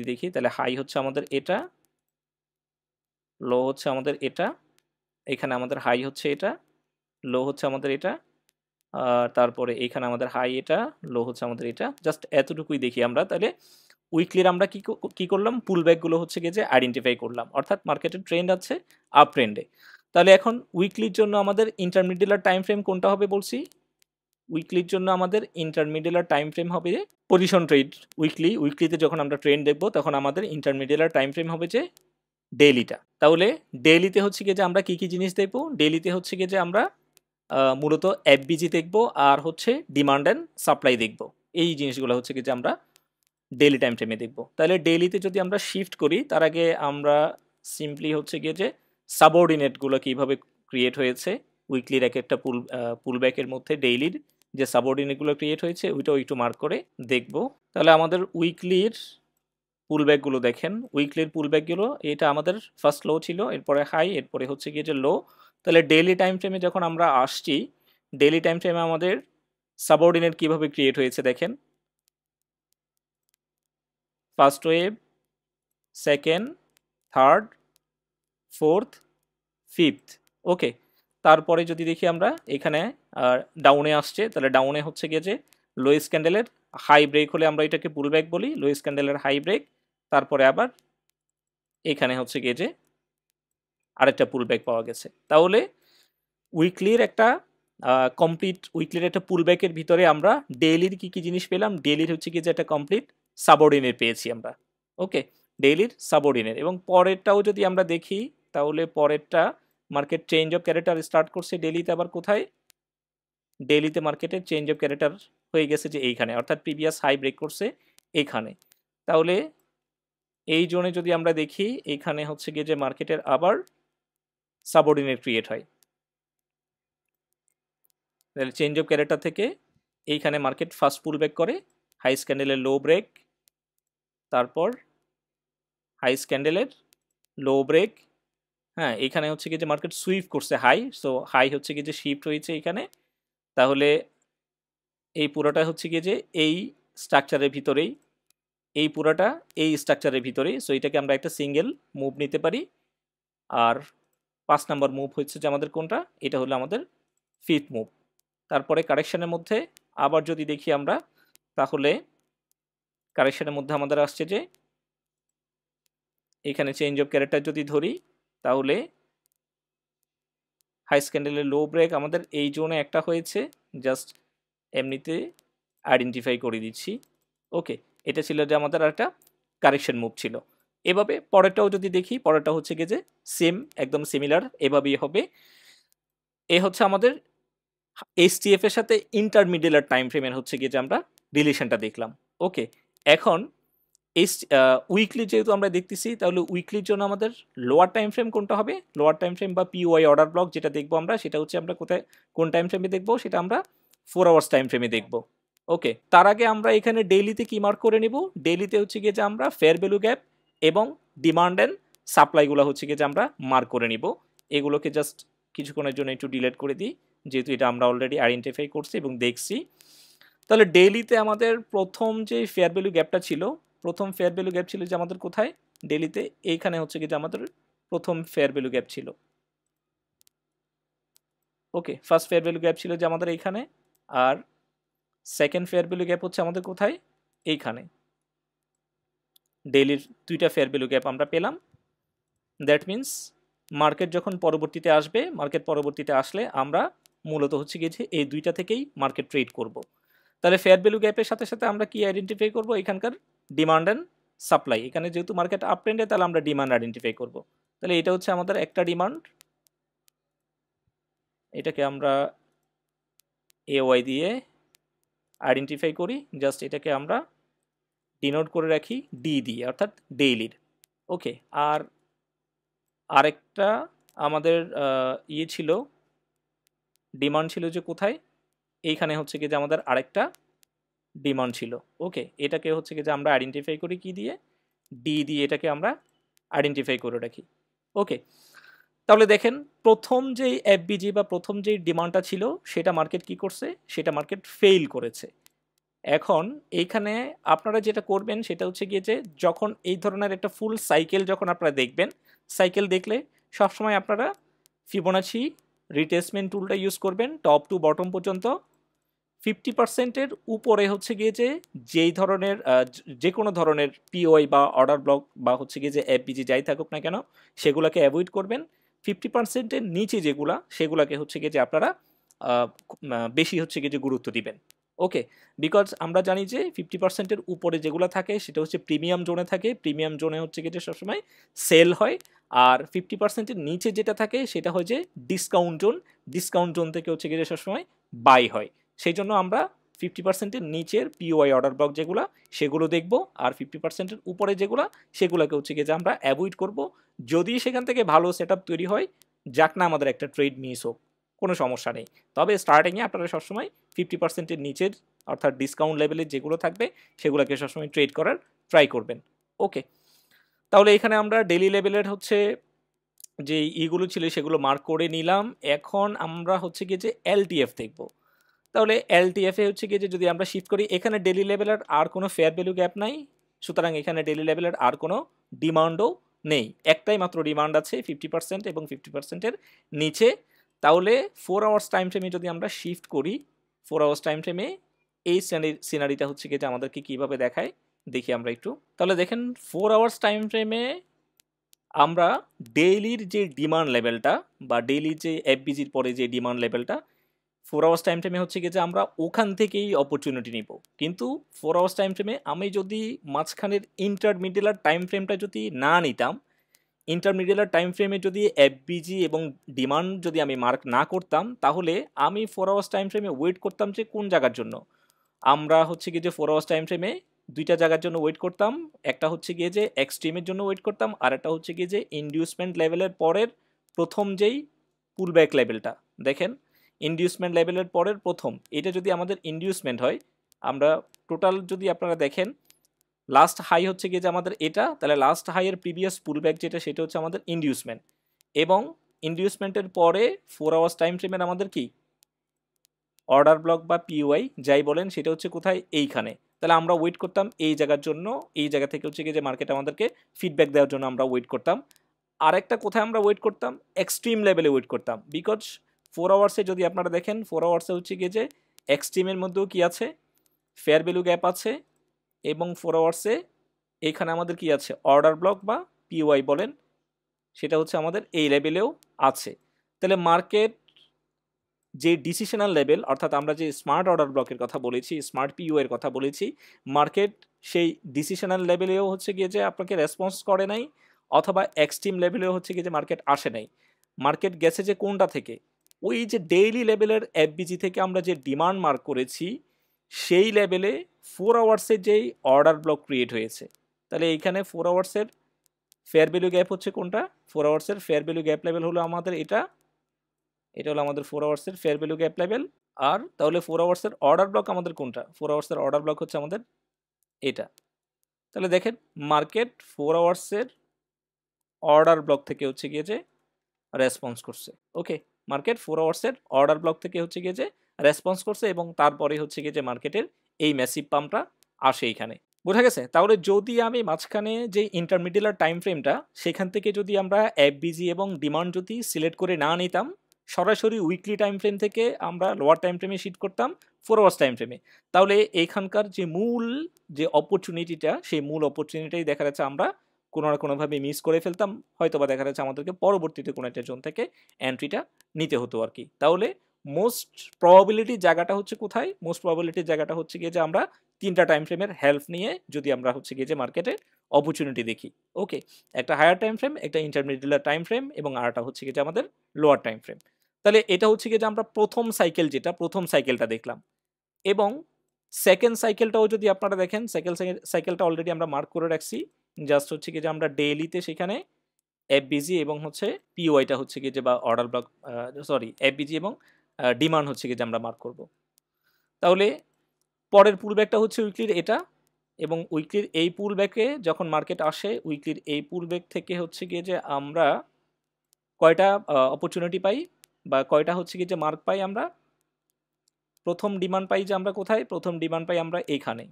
দেখি, তাহলে হাই হচ্ছে আমাদের এটা, লো হচ্ছে আমাদের এটা, এখানে আমাদের হাই হচ্ছে এটা, লো হচ্ছে আমাদের এটা, আর তারপরে এইখানে আমাদের হাই এটা, লো হচ্ছে আমাদের এটা। জাস্ট এতটুকুই দেখি আমরা। তাহলে উইকলির আমরা কি করলাম? পুল ব্যাকগুলো হচ্ছে গিয়ে যে আইডেন্টিফাই করলাম, অর্থাৎ মার্কেটের ট্রেন্ড আছে আপ ট্রেন্ডে। তাহলে এখন উইকলির জন্য আমাদের ইন্টারমিডিয়েট টাইম ফ্রেম কোনটা হবে বলছি? উইকলির জন্য আমাদের ইন্টারমিডিয়েট টাইম ফ্রেম হবে পজিশন ট্রেড। উইকলিতে যখন আমরা ট্রেন্ড দেখবো তখন আমাদের ইন্টারমিডিয়েট টাইম ফ্রেম হবে যে ডেইলিটা। তাহলে ডেইলিতে হচ্ছে গিয়ে যে আমরা কি কি জিনিস দেখবো? ডেইলিতে হচ্ছে গিয়ে যে আমরা মূলত এফবিজি দেখবো আর হচ্ছে ডিমান্ড অ্যান্ড সাপ্লাই দেখবো। এই জিনিসগুলো হচ্ছে গিয়ে যে আমরা ডেইলি টাইম ফ্রেমে দেখবো। তাহলে ডেইলিতে যদি আমরা শিফট করি তার আগে আমরা সিম্পলি হচ্ছে গিয়ে যে সাবঅর্ডিনেটগুলো কীভাবে ক্রিয়েট হয়েছে উইকলির এক একটা পুল ব্যাকের মধ্যে ডেইলির যে সাবঅর্ডিনেটগুলো ক্রিয়েট হয়েছে ওইটাও একটু মার্ক করে দেখব। তাহলে আমাদের উইকলির পুলব্যাকগুলো দেখেন, উইকলির পুলব্যাকগুলো এটা আমাদের ফার্স্ট লো ছিল, এরপরে হাই, এরপরে হচ্ছে গিয়ে যে লো। তাহলে ডেইলি টাইম ফ্রেমে যখন আমরা আসছি, ডেইলি টাইম ফ্রেমে আমাদের সাবঅর্ডিনেট কীভাবে ক্রিয়েট হয়েছে দেখেন। First wave, second, third, fourth, fifth. Okay, তারপরে যদি দেখি আমরা এখানে ডাউনে আসছে, তাহলে ডাউনে হচ্ছে গিয়ে যে লোয়েস্ট ক্যান্ডেলের হাই ব্রেক হলে আমরা এটাকে পুলব্যাক বলি, লোয়েস্ট ক্যান্ডেলের হাই ব্রেক। তারপরে আবার এখানে হচ্ছে গিয়ে যে আরেকটা পুলব্যাক পাওয়া গেছে। তাহলে উইকলির একটা উইকলির একটা পুলব্যাকের ভিতরে আমরা ডেইলির কি কি জিনিস পেলাম? ডেইলির হচ্ছে কি যে একটা কমপ্লিট সাবঅর্ডিনেট পেয়েছি আমরা। ওকে, ডেইলির সাবঅর্ডিনেট। এবং পরেরটাও যদি আমরা দেখি তাহলে পরেরটা market change of character start করছে ডেইলিতে। আবার কোথায়? ডেইলিতে মার্কেটের চেঞ্জ অফ ক্যারেক্টার হয়ে গেছে যে এইখানে, অর্থাৎ প্রিভিয়াস হাই ব্রেক করছে এইখানে। তাহলে এই জোনে যদি আমরা দেখি এইখানে হচ্ছে গিয়ে যে মার্কেটের আবার সাবঅর্ডিনেট ক্রিয়েট হয়। তাহলে চেঞ্জ অফ ক্যারেক্টার থেকে এইখানে মার্কেট ফার্স্ট পুল ব্যাক করে, হাই স্ক্যান্ডেলের লো ব্রেক, তারপর হাই স্ক্যান্ডেলের লো ব্রেক। হ্যাঁ, এইখানে হচ্ছে কি যে মার্কেট সুইপ করছে হাই, সো হাই হচ্ছে কি যে শিফট হয়েছে এইখানে। তাহলে এই পুরোটা হচ্ছে কি যে এই স্ট্রাকচারের ভিতরেই, এই পুরোটা এই স্ট্রাকচারের ভিতরেই। সো এটাকে আমরা একটা সিঙ্গেল মুভ নিতে পারি। আর 5 নাম্বার মুভ হচ্ছে যে আমাদের কোনটা? এটা হলো আমাদের ফিফথ মুভ। তারপরে কারেকশনের মধ্যে আবার যদি দেখি আমরা, তাহলে কারেকশনের মধ্যে আমাদের আসছে যে এখানে চেঞ্জ অফ ক্যারেক্টার যদি ধরি, তাহলে হাই ক্যান্ডেলের লো ব্রেক আমাদের এই জোনে একটা হয়েছে, জাস্ট এমনিতে আইডেন্টিফাই করে দিচ্ছি। ওকে, এটা ছিল যে আমাদের একটা কারেকশন মুভ ছিল। এভাবে পরেরটাও যদি দেখি, পরেরটা হচ্ছে গিয়ে যে সেম, একদম সিমিলার, এভাবেই হবে। এ হচ্ছে আমাদের এইচটিএফ এর সাথে ইন্টারমিডিয়েট টাইম ফ্রেমের হচ্ছে গিয়ে যে আমরা রিলেশনটা দেখলাম। ওকে, এখন এই উইকলি যেহেতু আমরা দেখতেছি, তাহলে উইকলির জন্য আমাদের লোয়ার টাইম ফ্রেম কোনটা হবে? লোয়ার টাইম ফ্রেম বা পিওয়াই অর্ডার ব্লক যেটা দেখবো আমরা, সেটা হচ্ছে আমরা কোথায়, কোন টাইম ফ্রেমে দেখবো? সেটা আমরা 4 আওয়ার্স টাইম ফ্রেমে দেখবো। ওকে, তার আগে আমরা এখানে ডেইলিতে কি মার্ক করে নিব? ডেইলিতে হচ্ছে গিয়ে যে আমরা ফেয়ার ভ্যালু গ্যাপ এবং ডিমান্ড অ্যান্ড সাপ্লাইগুলো হচ্ছে গিয়ে যে আমরা মার্ক করে নিব। এগুলোকে জাস্ট কিছুক্ষণের জন্য একটু ডিলিট করে দিই, যেহেতু এটা আমরা অলরেডি আইডেন্টিফাই করছি এবং দেখছি। তাহলে ডেইলিতে আমাদের প্রথম যে ফেয়ার ভ্যালু গ্যাপটা ছিল, প্রথম ফেয়ার ভ্যালু গ্যাপ ছিল যে আমাদের কোথায়? ডেইলিতে এইখানে হচ্ছে কি যে আমাদের প্রথম ফেয়ার ভ্যালু গ্যাপ ছিল। ওকে, ফার্স্ট ফেয়ার ভ্যালু গ্যাপ ছিল যে আমাদের এইখানে, আর সেকেন্ড ফেয়ার ভ্যালু গ্যাপ হচ্ছে আমাদের কোথায়? এইখানে। ডেইলির দুইটা ফেয়ার ভ্যালু গ্যাপ আমরা পেলাম। দ্যাট মিন্স মার্কেট যখন পরবর্তীতে আসবে, মার্কেট পরবর্তীতে আসলে আমরা মূলত হচ্ছে গিয়ে যে এই দুইটা থেকেই মার্কেট ট্রেড করব। তাহলে ফেয়ার ভ্যালু গ্যাপের সাথে সাথে আমরা কি আইডেন্টিফাই করব? এখানকার ডিমান্ড অ্যান্ড সাপ্লাই। এখানে যেহেতু মার্কেট আপ ট্রেন্ডে, তাহলে আমরা ডিমান্ড আইডেন্টিফাই করব। তাহলে এটা হচ্ছে আমাদের একটা ডিমান্ড, এটাকে আমরা এওয়াই দিয়ে আইডেন্টিফাই করি, জাস্ট এটাকে আমরা ডিনোট করে রাখি ডি দিয়ে, অর্থাৎ ডেইলির। ওকে, আর আরেকটা আমাদের ইয়ে ছিল, ডিমান্ড ছিল যে কোথায়? এইখানে হচ্ছে কি যে আমাদের আরেকটা ডিমান্ড ছিল। ওকে, এটাকে হচ্ছে কি যে আমরা আইডেন্টিফাই করি কি দিয়ে? ডি দিয়ে এটাকে আমরা আইডেন্টিফাই করে রাখি। ওকে, তাহলে দেখেন প্রথম যেই এফবিজি বা প্রথম যেই ডিমান্ডটা ছিল, সেটা মার্কেট কি করছে? সেটা মার্কেট ফেইল করেছে। এখন এইখানে আপনারা যেটা করবেন সেটা হচ্ছে গিয়ে যে যখন এই ধরনের একটা ফুল সাইকেল যখন আপনারা দেখবেন, সাইকেল দেখলে সবসময় আপনারা ফিবোনাচি রিট্রেসমেন্ট টুলটা ইউজ করবেন টপ টু বটম পর্যন্ত। 50%-এর উপরে হচ্ছে গিয়ে যে যেই ধরনের যে কোনো ধরনের পিওআই বা অর্ডার ব্লক বা হচ্ছে গিয়ে যে এফবিজি যাই থাকুক না কেন, সেগুলোকে অ্যাভয়েড করবেন। 50%-এর নিচে যেগুলা, সেগুলোকে হচ্ছে গিয়ে যে আপনারা বেশি হচ্ছে গিয়ে যে গুরুত্ব দিবেন। ওকে, বিকজ আমরা জানি যে 50%-এর উপরে যেগুলো থাকে সেটা হচ্ছে প্রিমিয়াম জোনে থাকে, প্রিমিয়াম জোনে হচ্ছে গিয়ে যে সবসময় সেল হয়। আর 50%-এর নিচে যেটা থাকে সেটা হয় যে ডিসকাউন্ট জোন, ডিসকাউন্ট জোন থেকে হচ্ছে গিয়ে যে সবসময় বাই হয়। সেই জন্য আমরা 50%-এর নিচের পিওআই অর্ডার ব্লক যেগুলো, সেগুলো দেখব, আর 50%-এর উপরে যেগুলো, সেগুলোকে হচ্ছে গিয়ে যে আমরা অ্যাভয়েড করব। যদি সেখান থেকে ভালো সেট তৈরি হয়, যাক না আমাদের একটা ট্রেড মিস হোক, কোনো সমস্যা নেই। তবে স্টার্টিংয়ে আপনারা সবসময় 50%-এর নিচের অর্থাৎ ডিসকাউন্ট লেভেলের যেগুলো থাকবে, সেগুলোকে সবসময় ট্রেড করার ট্রাই করবেন। ওকে, তাহলে এখানে আমরা ডেইলি লেভেলের হচ্ছে যে ইগুলো ছিল সেগুলো মার্ক করে নিলাম। এখন আমরা হচ্ছে গিয়ে যে এলটিএফ দেখব। তাহলে এলটিএফ এ হচ্ছে গিয়ে যে যদি আমরা শিফট করি, এখানে ডেইলি লেভেলের আর কোনো ফেয়ার ভ্যালু গ্যাপ নাই, সুতরাং এখানে ডেইলি লেভেলের আর কোনো ডিমান্ডও নেই। একটাই মাত্র ডিমান্ড আছে 50% এবং 50%-এর নিচে। তাহলে 4 আওয়ার্স টাইম ফ্রেমে যদি আমরা শিফট করি, 4 আওয়ার্স টাইম ফ্রেমে এই সিনারিটা হচ্ছে গিয়ে যে আমাদেরকে কীভাবে দেখায় দেখি আমরা একটু। তাহলে দেখেন 4 আওয়ার্স টাইম ফ্রেমে আমরা ডেইলির যে ডিমান্ড লেভেলটা বা ডেইলির যে এফবিজির পরে যে ডিমান্ড লেভেলটা, 4 আওয়ার্স টাইম ফ্রেমে হচ্ছে গিয়ে যে আমরা ওখান থেকেই অপরচুনিটি নিব। কিন্তু 4 আওয়ার্স টাইম ফ্রেমে আমি যদি মাঝখানের ইন্টারমিডিয়েট টাইম ফ্রেমটা যদি না নিতাম, ইন্টারমিডিয়েট টাইম ফ্রেমে যদি এফবিজি এবং ডিমান্ড যদি আমি মার্ক না করতাম, তাহলে আমি 4 আওয়ার্স টাইম ফ্রেমে ওয়েট করতাম যে কোন জায়গার জন্য? আমরা হচ্ছে গিয়ে যে 4 আওয়ার্স টাইম ফ্রেমে দুইটা জায়গার জন্য ওয়েট করতাম। একটা হচ্ছে গিয়ে যে এক্সট্রিমের জন্য ওয়েট করতাম, আর একটা হচ্ছে গিয়ে যে ইনডিউসমেন্ট লেভেলের পরের প্রথম যেই পুলব্যাক লেভেলটা দেখেন, ইনডিউসমেন্ট লেভেলের পরের প্রথম, এটা যদি আমাদের ইনডিউসমেন্ট হয়, আমরা টোটাল যদি আপনারা দেখেন লাস্ট হাই হচ্ছে গিয়ে যে আমাদের এটা, তাহলে লাস্ট হাইয়ের প্রিভিয়াস পুলব্যাক যেটা, সেটা হচ্ছে আমাদের ইনডিউসমেন্ট। এবং ইনডিউসমেন্টের পরে 4 আওয়ার্স টাইম ফ্রেমের আমাদের কি অর্ডার ব্লক বা পিওআই যাই বলেন, সেটা হচ্ছে কোথায়? এইখানে। তাহলে আমরা ওয়েট করতাম এই জায়গার জন্য, এই জায়গা থেকে হচ্ছে গিয়ে যে মার্কেট আমাদেরকে ফিডব্যাক দেওয়ার জন্য আমরা ওয়েট করতাম। আরেকটা কোথায় আমরা ওয়েট করতাম? এক্সট্রিম লেভেলে ওয়েট করতাম। বিকজ 4 আওয়ার্সে যদি আপনারা দেখেন, 4 আওয়ার্সে হচ্ছে গিয়ে যে এক্সট্রিমের মধ্যেও কি আছে, ফেয়ার ভ্যালু গ্যাপ আছে, এবং 4 আওয়ার্সে এখানে আমাদের কি আছে, অর্ডার ব্লক বা পিওয়াই বলেন, সেটা হচ্ছে আমাদের এই লেভেলেও আছে। তাহলে মার্কেট যে ডিসিশনাল লেভেল, অর্থাৎ আমরা যে স্মার্ট অর্ডার ব্লকের কথা বলেছি, স্মার্ট পিইউ এর কথা বলেছি, মার্কেট সেই ডিসিশনাল লেভেলেও হচ্ছে গিয়ে যে আপনাকে রেসপন্স করে নাই, অথবা এক্সট্রিম লেভেলেও হচ্ছে গিয়ে যে মার্কেট আসে নাই। মার্কেট গেছে যে কোনটা থেকে, ওই যে ডেইলি লেভেলের এফবিজি থেকে আমরা যে ডিমান্ড মার্ক করেছি সেই লেভেলে 4 আওয়ার্সের যেই অর্ডার ব্লক ক্রিয়েট হয়েছে। তাহলে এইখানে 4 আওয়ার্সের ফেয়ার ভ্যালু গ্যাপ হচ্ছে কোনটা, 4 আওয়ার্সের ফেয়ার ভ্যালু গ্যাপ লেভেল হলো আমাদের এটা, এটা হলো আমাদের 4 আওয়ার্সের ফেয়ার ভ্যালু গ্যাপ লেভেল। আর তাহলে 4 আওয়ার্সের অর্ডার ব্লক আমাদের কোনটা, 4 আওয়ার্সের অর্ডার ব্লক হচ্ছে আমাদের এটা। তাহলে দেখেন মার্কেট 4 আওয়ার্সের অর্ডার ব্লক থেকে হচ্ছে গিয়ে যে রেসপন্স করছে। ওকে, মার্কেট 4 আওয়ার্সের অর্ডার ব্লক থেকে হচ্ছে গিয়ে যে রেসপন্স করছে, এবং তারপরে হচ্ছে গিয়ে যে মার্কেটের এই ম্যাসিভ পাম্পটা আসে এইখানে। বোঝা গেছে? তাহলে যদি আমি মাঝখানে যে ইন্টারমিডিয়েট টাইম ফ্রেমটা, সেখান থেকে যদি আমরা এফবিজি এবং ডিমান্ড যদি সিলেক্ট করে না নিতাম, সরাসরি উইকলি টাইম ফ্রেম থেকে আমরা লোয়ার টাইম ফ্রেমে শিফট করতাম 4 আওয়ার্স টাইম ফ্রেমে, তাহলে এইখানকার যে মূল যে অপরচুনিটিটা, সেই মূল অপরচুনিটিটাই দেখা যাচ্ছে আমরা কোনো না কোনোভাবে মিস করে ফেলতাম, হয়তো বা দেখা যাচ্ছে আমাদেরকে পরবর্তীতে কোনো একটা জোন থেকে এন্ট্রিটা নিতে হতো আর কি। তাহলে মোস্ট প্রবাবিলিটির জায়গাটা হচ্ছে কোথায়, মোস্ট প্রবাবিলিটির জায়গাটা হচ্ছে গিয়ে যে আমরা 3টা টাইম ফ্রেমের হেল্প নিয়ে যদি আমরা হচ্ছে গিয়ে যে মার্কেটে অপরচুনিটি দেখি। ওকে, একটা হায়ার টাইম ফ্রেম, একটা ইন্টারমিডিয়েট টাইম ফ্রেম, এবং আরটা হচ্ছে গিয়ে যে আমাদের লোয়ার টাইম ফ্রেম। তাহলে এটা হচ্ছে গিয়ে যে আমরা প্রথম সাইকেল, যেটা প্রথম সাইকেলটা দেখলাম, এবং সেকেন্ড সাইকেলটাও যদি আপনারা দেখেন, সাইকেলটা অলরেডি আমরা মার্ক করে রাখছি, জাস্ট হচ্ছে কি যে আমরা ডেইলিতে সেখানে এফবিজি এবং হচ্ছে পিওয়াইটা হচ্ছে কি যে বা অর্ডার ব্লক, সরি এফবিজি এবং ডিমান্ড হচ্ছে কি যে আমরা মার্ক করব। তাহলে পরের পুল ব্যাকটা হচ্ছে উইকলির এটা, এবং উইকলির এই পুল ব্যাকে যখন মার্কেট আসে, উইকলির এই পুল ব্যাক থেকে হচ্ছে গিয়ে যে আমরা কয়টা অপরচুনিটি পাই, বা কয়টা হচ্ছে কি যে মার্ক পাই আমরা, প্রথম ডিমান্ড পাই যে আমরা কোথায়, প্রথম ডিমান্ড পাই আমরা এইখানে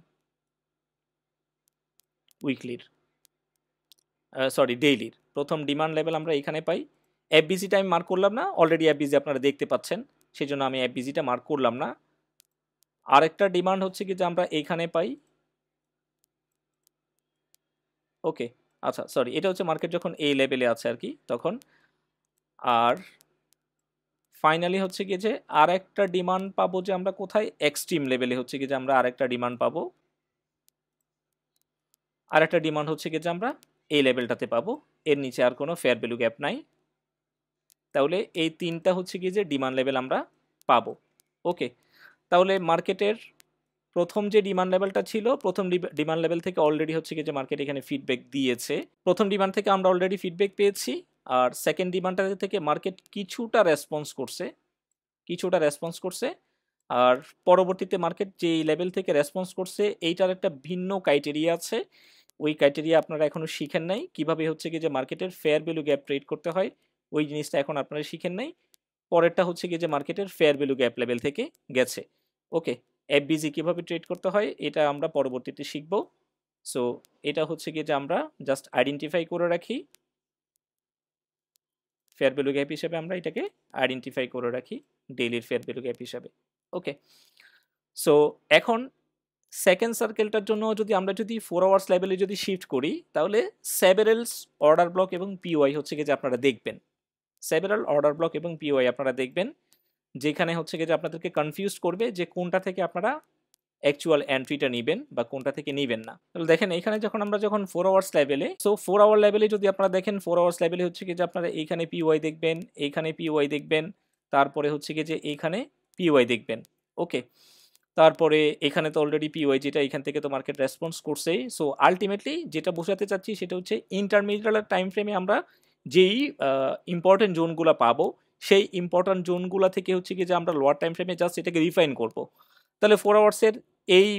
উইকলির, সরি ডেইলির প্রথম ডিমান্ড লেভেল আমরা এখানে পাই। এফবিজি টাইম মার্ক করলাম না, অলরেডি এফবিজি আপনারা দেখতে পাচ্ছেন, সেই জন্য আমি এফবিজিটা মার্ক করলাম না। আরেকটা ডিমান্ড হচ্ছে কি যে আমরা এইখানে পাই। ওকে, আচ্ছা সরি, এটা হচ্ছে মার্কেট যখন এই লেভেলে আছে আর কি তখন। আর ফাইনালি হচ্ছে কি যে আর একটা ডিমান্ড পাবো যে আমরা কোথায়, এক্সট্রিম লেভেলে হচ্ছে কি যে আমরা আরেকটা ডিমান্ড পাবো, আরেকটা ডিমান্ড হচ্ছে কি যে আমরা এই লেভেলটাতে পাবো, এর নিচে আর কোনো ফেয়ার ভ্যালু গ্যাপ নাই। তাহলে এই 3টা হচ্ছে কি যে ডিমান্ড লেভেল আমরা পাবো। ওকে, তাহলে মার্কেটের প্রথম যে ডিমান্ড লেভেলটা ছিল, প্রথম ডিমান্ড লেভেল থেকে অলরেডি হচ্ছে কি যে মার্কেট এখানে ফিডব্যাক দিয়েছে, প্রথম ডিমান্ড থেকে আমরা অলরেডি ফিডব্যাক পেয়েছি। আর সেকেন্ড ডিমান্ডটা থেকে মার্কেট কিছুটা রেসপন্স করছে, কিছুটা রেসপন্স করছে। আর পরবর্তীতে মার্কেট যে লেভেল থেকে রেসপন্স করছে, এইটার একটা ভিন্ন ক্রাইটেরিয়া আছে, ওই ক্রাইটেরিয়া আপনারা এখনো শিখেন নাই, কিভাবে হচ্ছে কি যে মার্কেটের ফেয়ার ভ্যালু গ্যাপ ট্রেড করতে হয়, ওই জিনিসটা এখন আপনারা শিখেন নাই। পরেরটা হচ্ছে কি যে মার্কেটের ফেয়ার ভ্যালু গ্যাপ লেভেল থেকে গেছে। ওকে, এফবিজি কিভাবে ট্রেড করতে হয় এটা আমরা পরবর্তীতে শিখব। সো এটা হচ্ছে কি যে আমরা জাস্ট আইডেন্টিফাই করে রাখি, ফেয়ার ভ্যালু গ্যাপ হিসেবে আমরা এটাকে আইডেন্টিফাই করে রাখি ডেইলির ফেয়ার ভ্যালু গ্যাপ হিসাবে। ওকে, সো এখন সেকেন্ড সার্কেলটার জন্য যদি আমরা যদি 4 আওয়ার্স লেভেলে যদি শিফট করি, তাহলে সেভারেলস অর্ডার ব্লক এবং পিওয়াই হচ্ছে কি যে আপনারা দেখবেন, সেভারাল অর্ডার ব্লক এবং পিওয়াই আপনারা দেখবেন, যেখানে হচ্ছে কি যে আপনাদেরকে কনফিউজ করবে যে কোনটা থেকে আপনারা অ্যাকচুয়াল এন্ট্রিটা নেবেন বা কোনটা থেকে নেবেন না। তাহলে দেখেন এখানে যখন 4 আওয়ার্স লেভেলে, সো 4 আওয়ার লেভেলে যদি আপনারা দেখেন, 4 আওয়ার্স লেভেলে হচ্ছে কি যে আপনারা এইখানে পিওয়াই দেখবেন, এইখানে পিওয়াই দেখবেন, তারপরে হচ্ছে কি যে এইখানে পিওয়াই দেখবেন। ওকে, তারপরে এখানে তো অলরেডি পিওয়াই যেটা, এখান থেকে তো মার্কেট রেসপন্স করছেই। সো আলটিমেটলি যেটা বোঝাতে চাচ্ছি সেটা হচ্ছে ইন্টারমিডিয়েট টাইম ফ্রেমে আমরা যেই ইম্পর্টেন্ট জোনগুলো পাবো, সেই ইম্পর্টেন্ট জোনগুলো থেকে হচ্ছে কি যে আমরা লোয়ার টাইম ফ্রেমে জাস্ট এটাকে রিফাইন করব। তাহলে 4 আওয়ার্সের এই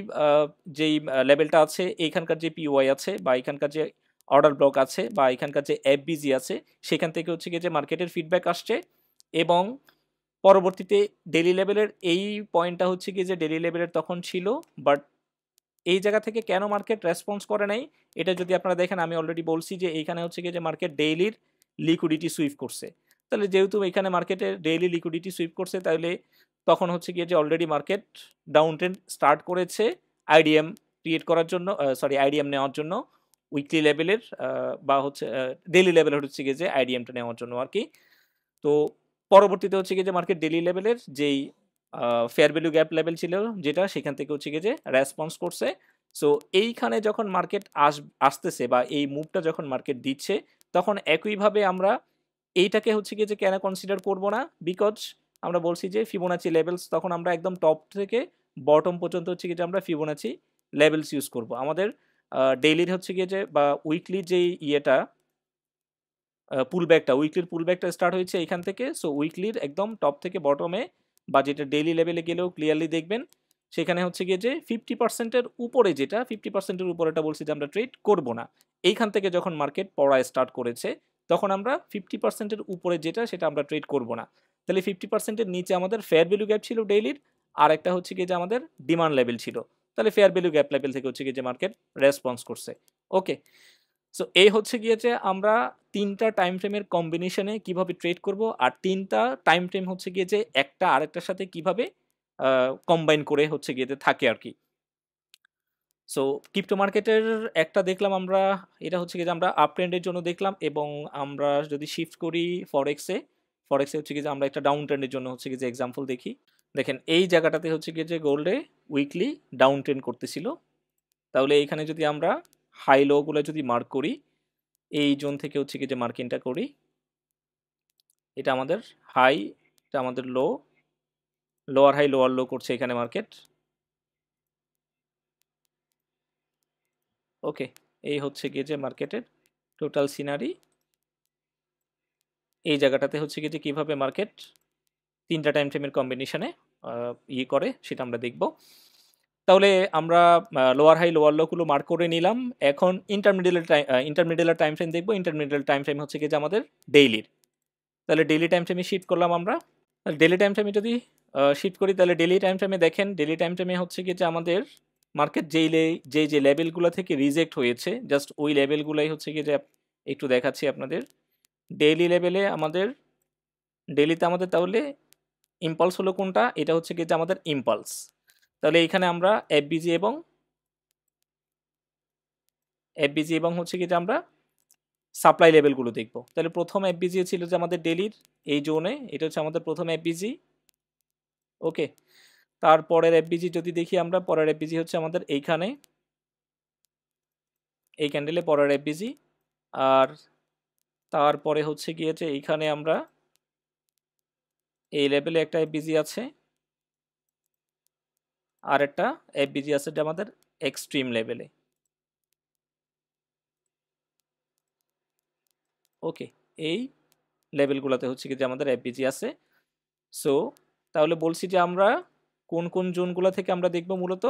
যেই লেভেলটা আছে, এইখানকার যে পিওয়াই আছে, বা এখানকার যে অর্ডার ব্লক আছে, বা এখানকার যে এফবিজি আছে, সেখান থেকে হচ্ছে কি যে মার্কেটের ফিডব্যাক আসছে, এবং পরবর্তীতে ডেলি লেভেলের এই পয়েন্টটা হচ্ছে কি যে ডেলি লেভেলের তখন ছিল, বাট এই জায়গা থেকে কেন মার্কেট রেসপন্স করে নাই, এটা যদি আপনারা দেখেন, আমি অলরেডি বলছি যে এইখানে হচ্ছে কি যে মার্কেট ডেইলির লিকুইডিটি সুইপ করছে। তাহলে যেহেতু এখানে মার্কেটে ডেইলি লিকুইডিটি সুইপ করছে, তাহলে তখন হচ্ছে গিয়ে যে already market down trend start করেছে আইডিএম ক্রিয়েট করার জন্য, আইডিএম নেওয়ার জন্য উইকলি লেভেলের বা হচ্ছে ডেইলি লেভেলের হচ্ছে গিয়ে যে আইডিএমটা নেওয়ার জন্য আর কি। তো পরবর্তীতে হচ্ছে গিয়ে যে মার্কেট ডেইলি লেভেলের যেই ফেয়ার ভ্যালু গ্যাপ লেভেল ছিল যেটা, সেখান থেকে হচ্ছে গিয়ে যে রেসপন্স করছে। সো এইখানে যখন মার্কেট আসতেছে বা এই মুভটা যখন মার্কেট দিচ্ছে, তখন একইভাবে আমরা এইটাকে হচ্ছে গিয়ে যে কেন কনসিডার করব না, বিকজ আমরা বলছি যে ফিবোনাচি লেভেলস, তখন আমরা একদম টপ থেকে বটম পর্যন্ত হচ্ছে গিয়ে যে আমরা ফিবোনাচি লেভেলস ইউজ করব। আমাদের ডেইলির হচ্ছে গিয়ে যে বা উইকলি যেই ইয়েটা পুলব্যাকটা, উইকলির পুলব্যাকটা স্টার্ট হয়েছে এখান থেকে। সো উইকলির একদম টপ থেকে বটমে বা যেটা ডেইলি লেভেলে গেলেও ক্লিয়ারলি দেখবেন সেখানে হচ্ছে গিয়ে যে 50%-এর উপরে, যেটা 50%-এর উপরেটা বলছি যে আমরা ট্রেড করব না। এইখান থেকে যখন মার্কেট পড়া স্টার্ট করেছে তখন আমরা 50%-এর উপরে যেটা, সেটা আমরা ট্রেড করব না। তাহলে 50%-এর নিচে আমাদের ফেয়ার ভ্যালু গ্যাপ ছিল ডেইলির, আর একটা হচ্ছে গিয়ে যে আমাদের ডিমান্ড লেভেল ছিল। তাহলে ফেয়ার ভ্যালু গ্যাপ লেভেল থেকে হচ্ছে গিয়ে যে মার্কেট রেসপন্স করছে। ওকে, সো এই হচ্ছে গিয়ে যে আমরা 3টা টাইম ফ্রেমের কম্বিনেশনে কিভাবে ট্রেড করব, আর 3টা টাইম ফ্রেম হচ্ছে গিয়ে যে একটা আরেকটার সাথে কিভাবে কম্বাইন করে হচ্ছে গিয়ে যে থাকে আর কি। সো ক্রিপ্টো মার্কেটের একটা দেখলাম আমরা, এটা হচ্ছে গিয়ে যে আমরা আপ ট্রেন্ডের জন্য দেখলাম, এবং আমরা যদি শিফট করি ফরেক্সে, ফরেক্সে হচ্ছে গিয়ে যে আমরা একটা ডাউন ট্রেন্ডের জন্য হচ্ছে গিয়ে যে এক্সাম্পল দেখি। দেখেন এই জায়গাটাতে হচ্ছে গিয়ে যে গোল্ডে উইকলি ডাউন ট্রেন্ড করতেছিল। তাহলে এইখানে যদি আমরা হাই লো গুলো যদি মার্ক করি, এই জোন থেকে হচ্ছে কি যে মার্কিংটা করি, এটা আমাদের হাই, এটা আমাদের লো, লোয়ার হাই লোয়ার লো করছে এখানে মার্কেট। ওকে, এই হচ্ছে গিয়ে যে মার্কেটের টোটাল সিনারি। এই জায়গাটাতে হচ্ছে গিয়ে যে কিভাবে মার্কেট 3টা টাইম ফ্রেমের কম্বিনেশনে ইয়ে করে সেটা আমরা দেখব। তাহলে আমরা লোয়ার হাই লোয়ার লো গুলো মার্ক করে নিলাম। এখন ইন্টারমিডিয়েট টাইম ফ্রেম দেখবো। ইন্টারমিডিয়েট টাইম ফ্রেম হচ্ছে গিয়ে যে আমাদের ডেইলির। তাহলে ডেইলি টাইম ফ্রেমে শিফট করলাম আমরা। ডেইলি টাইম ফ্রেমে যদি শিফট করি, তাহলে ডেইলি টাইম ফ্রেমে দেখেন, ডেইলি টাইম ফ্রেমে হচ্ছে কি যে আমাদের মার্কেট যে লেভেলগুলো থেকে রিজেক্ট হয়েছে, জাস্ট ওই লেভেলগুলোই হচ্ছে কি যে একটু দেখাচ্ছি আপনাদের। ডেইলি লেভেলে আমাদের, ডেইলিতে আমাদের তাহলে ইম্পালস হলো কোনটা, এটা হচ্ছে কি যে আমাদের ইম্পালস। তাহলে এখানে আমরা এফবিজি এবং হচ্ছে কি যে আমরা সাপ্লাই লেভেলগুলো দেখব। তাহলে প্রথম এফবিজি ছিল যে আমাদের ডেইলির এই জোনে, এটা হচ্ছে আমাদের প্রথম এফবিজি। ওকে, তারপরের এফবিজি যদি দেখি আমরা, পরের এফবিজি হচ্ছে আমাদের এইখানে, এই ক্যান্ডেলে পরের এফবিজি। আর তারপরে হচ্ছে গিয়েছে এইখানে আমরা এই লেভেলে একটা এফবিজি আছে, আর একটা এফবিজি আছে যে আমাদের এক্সট্রিম লেভেলে। ওকে, এই লেভেলগুলোতে হচ্ছে কি যে আমাদের এফবিজি আছে। সো তাহলে বলছি যে আমরা কোন কোন জোনগুলো থেকে আমরা দেখব, মূলত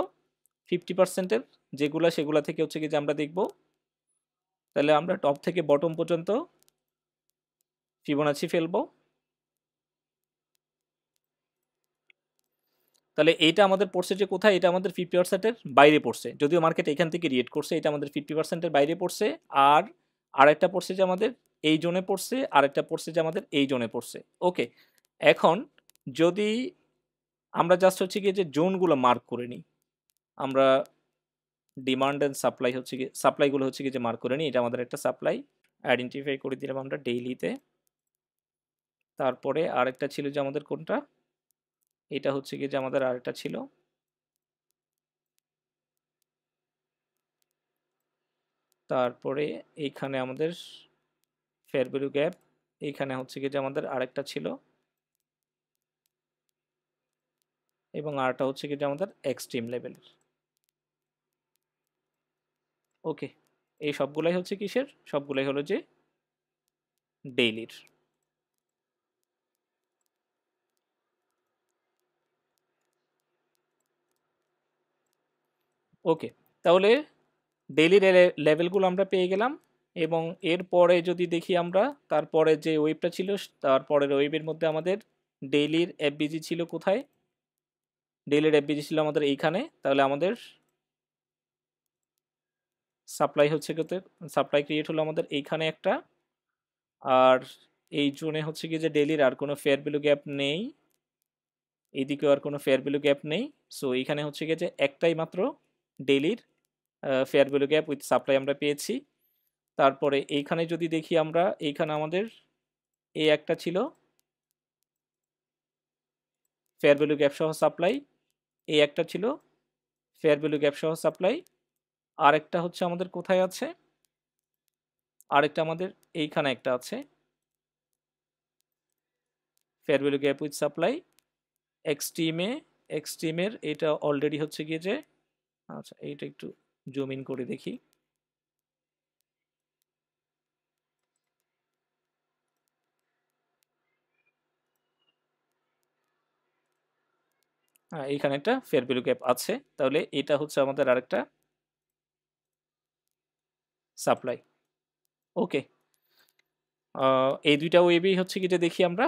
50%-এর যেগুলা, সেগুলা থেকে হচ্ছে কি যে আমরা দেখব। তাহলে আমরা টপ থেকে বটম পর্যন্ত ফিবোনাচি ফেলবো। তাহলে এইটা আমাদের পড়ছে যে কোথায়, এটা আমাদের 50%-এর বাইরে পড়ছে, যদিও মার্কেট এখান থেকে রিয়েক্ট করছে, এটা আমাদের 50%-এর বাইরে পড়ছে। আর আরেকটা পড়ছে যে আমাদের এই জোনে পড়ছে, আরেকটা পড়ছে যে আমাদের এই জোনে পড়ছে। ওকে, এখন যদি আমরা জাস্ট হচ্ছে গিয়ে যে জোনগুলো মার্ক করে নিই, আমরা ডিমান্ড অ্যান্ড সাপ্লাই হচ্ছে কি, সাপ্লাইগুলো হচ্ছে কি যে মার্ক করে নিই, এটা আমাদের একটা সাপ্লাই আইডেন্টিফাই করে দিলাম আমরা ডেইলিতে। তারপরে আরেকটা ছিল যে আমাদের কোনটা, এটা হচ্ছে কি যে আমাদের আরেকটা ছিল, তারপরে এইখানে আমাদের ফেয়ার ভ্যালু গ্যাপ, এইখানে হচ্ছে কি যে আমাদের আরেকটা ছিল, এবং আরেকটা হচ্ছে কি যে আমাদের এক্সট্রিম লেভেলের। ওকে, এই সবগুলাই হচ্ছে কিসের, সবগুলাই হলো যে ডেইলির। ওকে, তাহলে ডেইলি লেভেলগুলো আমরা পেয়ে গেলাম। এবং এরপরে যদি দেখি আমরা, তারপরে যে ওয়েবটা ছিল, তারপরের ওয়েবের মধ্যে আমাদের ডেইলির এফবিজি ছিল কোথায়, ডেইলির এফবিজি ছিল আমাদের এইখানে। তাহলে আমাদের সাপ্লাই হচ্ছে কত, সাপ্লাই ক্রিয়েট হলো আমাদের এইখানে একটা, আর এই জোনে হচ্ছে কি যে ডেইলির আর কোনো ফেয়ার ভ্যালু গ্যাপ নেই, এইদিকেও আর কোনো ফেয়ার ভ্যালু গ্যাপ নেই। সো এইখানে হচ্ছে গিয়ে যে একটাই মাত্র ডেইলির fair value gap with supply আমরা পেয়েছি। তারপরে এইখানে যদি দেখি আমরা, এইখানে আমাদের এই একটা ছিল ফেয়ার ভ্যালু গ্যাপ সহ সাপ্লাই, এই একটা ছিল ফেয়ার ভ্যালু গ্যাপ সহ সাপ্লাই, আরেকটা হচ্ছে আমাদের কোথায় আছে, আরেকটা আমাদের এইখানে একটা আছে fair value gap with supply এক্সট্রিমে। এক্সট্রিমের এটা অলরেডি হচ্ছে গিয়ে যে, আচ্ছা এইটা একটু জুম ইন করে দেখি। হ্যাঁ, এইখানে একটা ফেয়ার ভ্যালু গ্যাপ আছে, তাহলে এটা হচ্ছে আমাদের আরেকটা সাপ্লাই। ওকে, এই দুইটা ওয়েবেই হচ্ছে কি যে দেখি আমরা,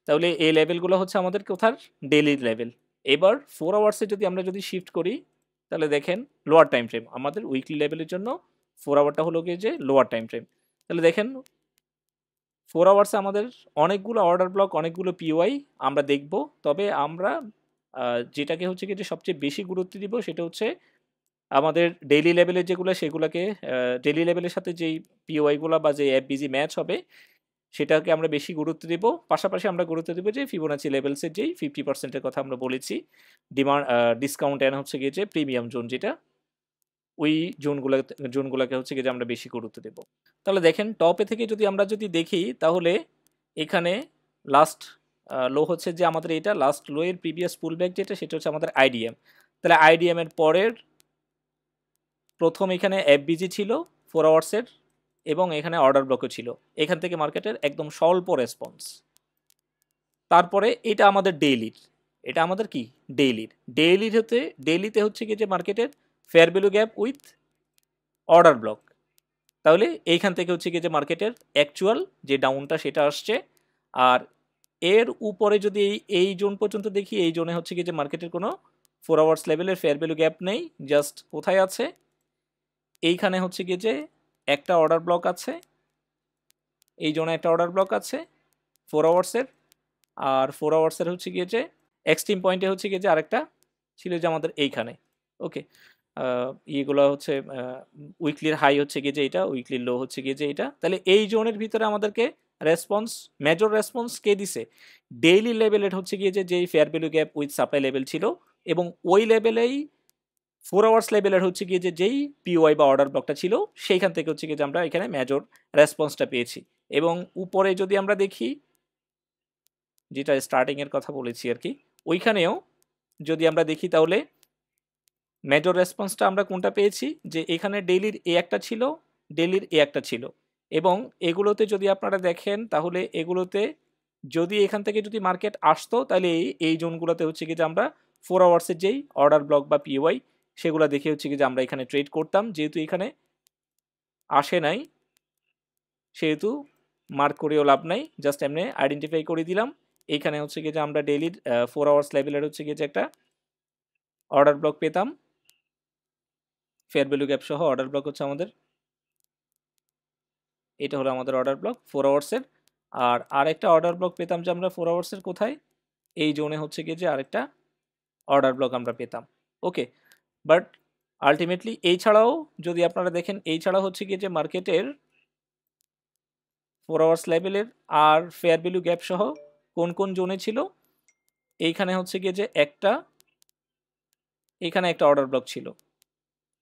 তাহলে এই লেভেলগুলো হচ্ছে আমাদের কোথার ডেইলি লেভেল। এবার 4 আওয়ার্সে যদি আমরা যদি শিফট করি, তাহলে দেখেন লোয়ার টাইম ফ্রেম আমাদের উইকলি লেভেলের জন্য 4 আওয়ারটা হলো গিয়ে যে লোয়ার টাইম ফ্রেম। তাহলে দেখেন 4 আওয়ার্সে আমাদের অনেকগুলো অর্ডার ব্লক, অনেকগুলো পিওয়াই আমরা দেখব। তবে আমরা যেটাকে হচ্ছে কি যে সবচেয়ে বেশি গুরুত্ব দিব সেটা হচ্ছে আমাদের ডেইলি লেভেলের যেগুলো, সেগুলোকে ডেইলি লেভেলের সাথে যেই পিওয়াইগুলো বা যে এফবিজি ম্যাচ হবে সেটাকে আমরা বেশি গুরুত্ব দেব। পাশাপাশি আমরা গুরুত্ব দেবো যে ফিবোনাচি লেভেলসের যেই 50%-এর কথা আমরা বলেছি, ডিমান্ড ডিসকাউন্ট এন হচ্ছে গিয়ে যে প্রিমিয়াম জোন যেটা, ওই জোনগুলোকে হচ্ছে গিয়ে যে আমরা বেশি গুরুত্ব দেব। তাহলে দেখেন টপে থেকে যদি আমরা যদি দেখি, তাহলে এখানে লাস্ট লো হচ্ছে যে আমাদের এটা লাস্ট লো এর প্রিভিয়াস পুল ব্যাক যেটা, সেটা হচ্ছে আমাদের আইডিএম। তাহলে আইডিএম এর পরের প্রথম এখানে এফবিজি ছিল 4 আওয়ার্সের, এবং এখানে অর্ডার ব্লকও ছিল। এখান থেকে মার্কেটের একদম স্বল্প রেসপন্স। তারপরে এটা আমাদের ডেইলির, এটা আমাদের কি ডেইলির হতে, ডেইলিতে হচ্ছে কি যে মার্কেটের fair value gap with order block. তাহলে এইখান থেকে হচ্ছে কি যে মার্কেটের অ্যাকচুয়াল যে ডাউনটা সেটা আসছে। আর এর উপরে যদি এই জোন পর্যন্ত দেখি, এই জোনে হচ্ছে কি যে মার্কেটের কোনো 4 আওয়ার্স লেভেলের ফেয়ার ভ্যালু গ্যাপ নেই, জাস্ট কোথায় আছে, এইখানে হচ্ছে কি যে একটা অর্ডার ব্লক আছে, এই জোনে একটা অর্ডার ব্লক আছে 4 আওয়ার্সের। আর 4 আওয়ার্সের হচ্ছে গিয়ে যে এক্সট্রিম পয়েন্টে হচ্ছে গিয়ে যে আরেকটা ছিল যে আমাদের এইখানে। ওকে, ইয়েগুলো হচ্ছে উইকলির হাই হচ্ছে গিয়ে যে এটা, উইকলির লো হচ্ছে গিয়ে যে এটা। তাহলে এই জোনের ভিতরে আমাদেরকে রেসপন্স, মেজর রেসপন্স কে দিছে, ডেইলি লেভেলের হচ্ছে গিয়ে যে যেই fair value gap with supply level ছিল, এবং ওই লেভেলেই 4 আওয়ার্স লেভেলের হচ্ছে গিয়ে যে যেই পিওয়াই বা অর্ডার ব্লকটা ছিল, সেইখান থেকে হচ্ছে গিয়ে যে আমরা এখানে মেজর রেসপন্সটা পেয়েছি। এবং উপরে যদি আমরা দেখি, যেটা স্টার্টিং এর কথা বলেছি আর কি, ওইখানেও যদি আমরা দেখি, তাহলে মেজর রেসপন্সটা আমরা কোনটা পেয়েছি, যে এখানে ডেইলির এ একটা ছিল, ডেইলির এ একটা ছিল। এবং এগুলোতে যদি আপনারা দেখেন, তাহলে এগুলোতে যদি এখান থেকে যদি মার্কেট আসতো, তাহলে এই জোনগুলোতে হচ্ছে কি যে আমরা 4 আওয়ার্সের যেই অর্ডার ব্লক বা পিওয়াই সেগুলো দেখে হচ্ছে কি যে আমরা এখানে ট্রেড করতাম। যেহেতু এখানে আসে নাই, সেহেতু মার্ক করেও লাভ নাই, জাস্ট এমনি আইডেন্টিফাই করে দিলাম। এইখানে হচ্ছে কি যে আমরা ডেইলির 4 আওয়ার্স লেভেলের হচ্ছে কি যে একটা অর্ডার ব্লক পেতাম, ফেয়ার ভ্যালু গ্যাপ সহ অর্ডার ব্লক হচ্ছে আমাদের, এটা হলো আমাদের অর্ডার ব্লক 4 আওয়ার্সের। আর আরেকটা অর্ডার ব্লক পেতাম যে আমরা 4 আওয়ার্সের কোথায়, এই জোনে হচ্ছে গিয়ে যে আরেকটা অর্ডার ব্লক আমরা পেতাম। ওকে, বাট আলটিমেটলি এই ছাড়াও যদি আপনারা দেখেন, এই ছাড়াও হচ্ছে গিয়ে যে মার্কেটের 4 আওয়ার্স লেভেলের আর ফেয়ার ভ্যালু গ্যাপ সহ কোন কোন জোনে ছিল, এইখানে হচ্ছে গিয়ে যে একটা, এইখানে একটা অর্ডার ব্লক ছিল,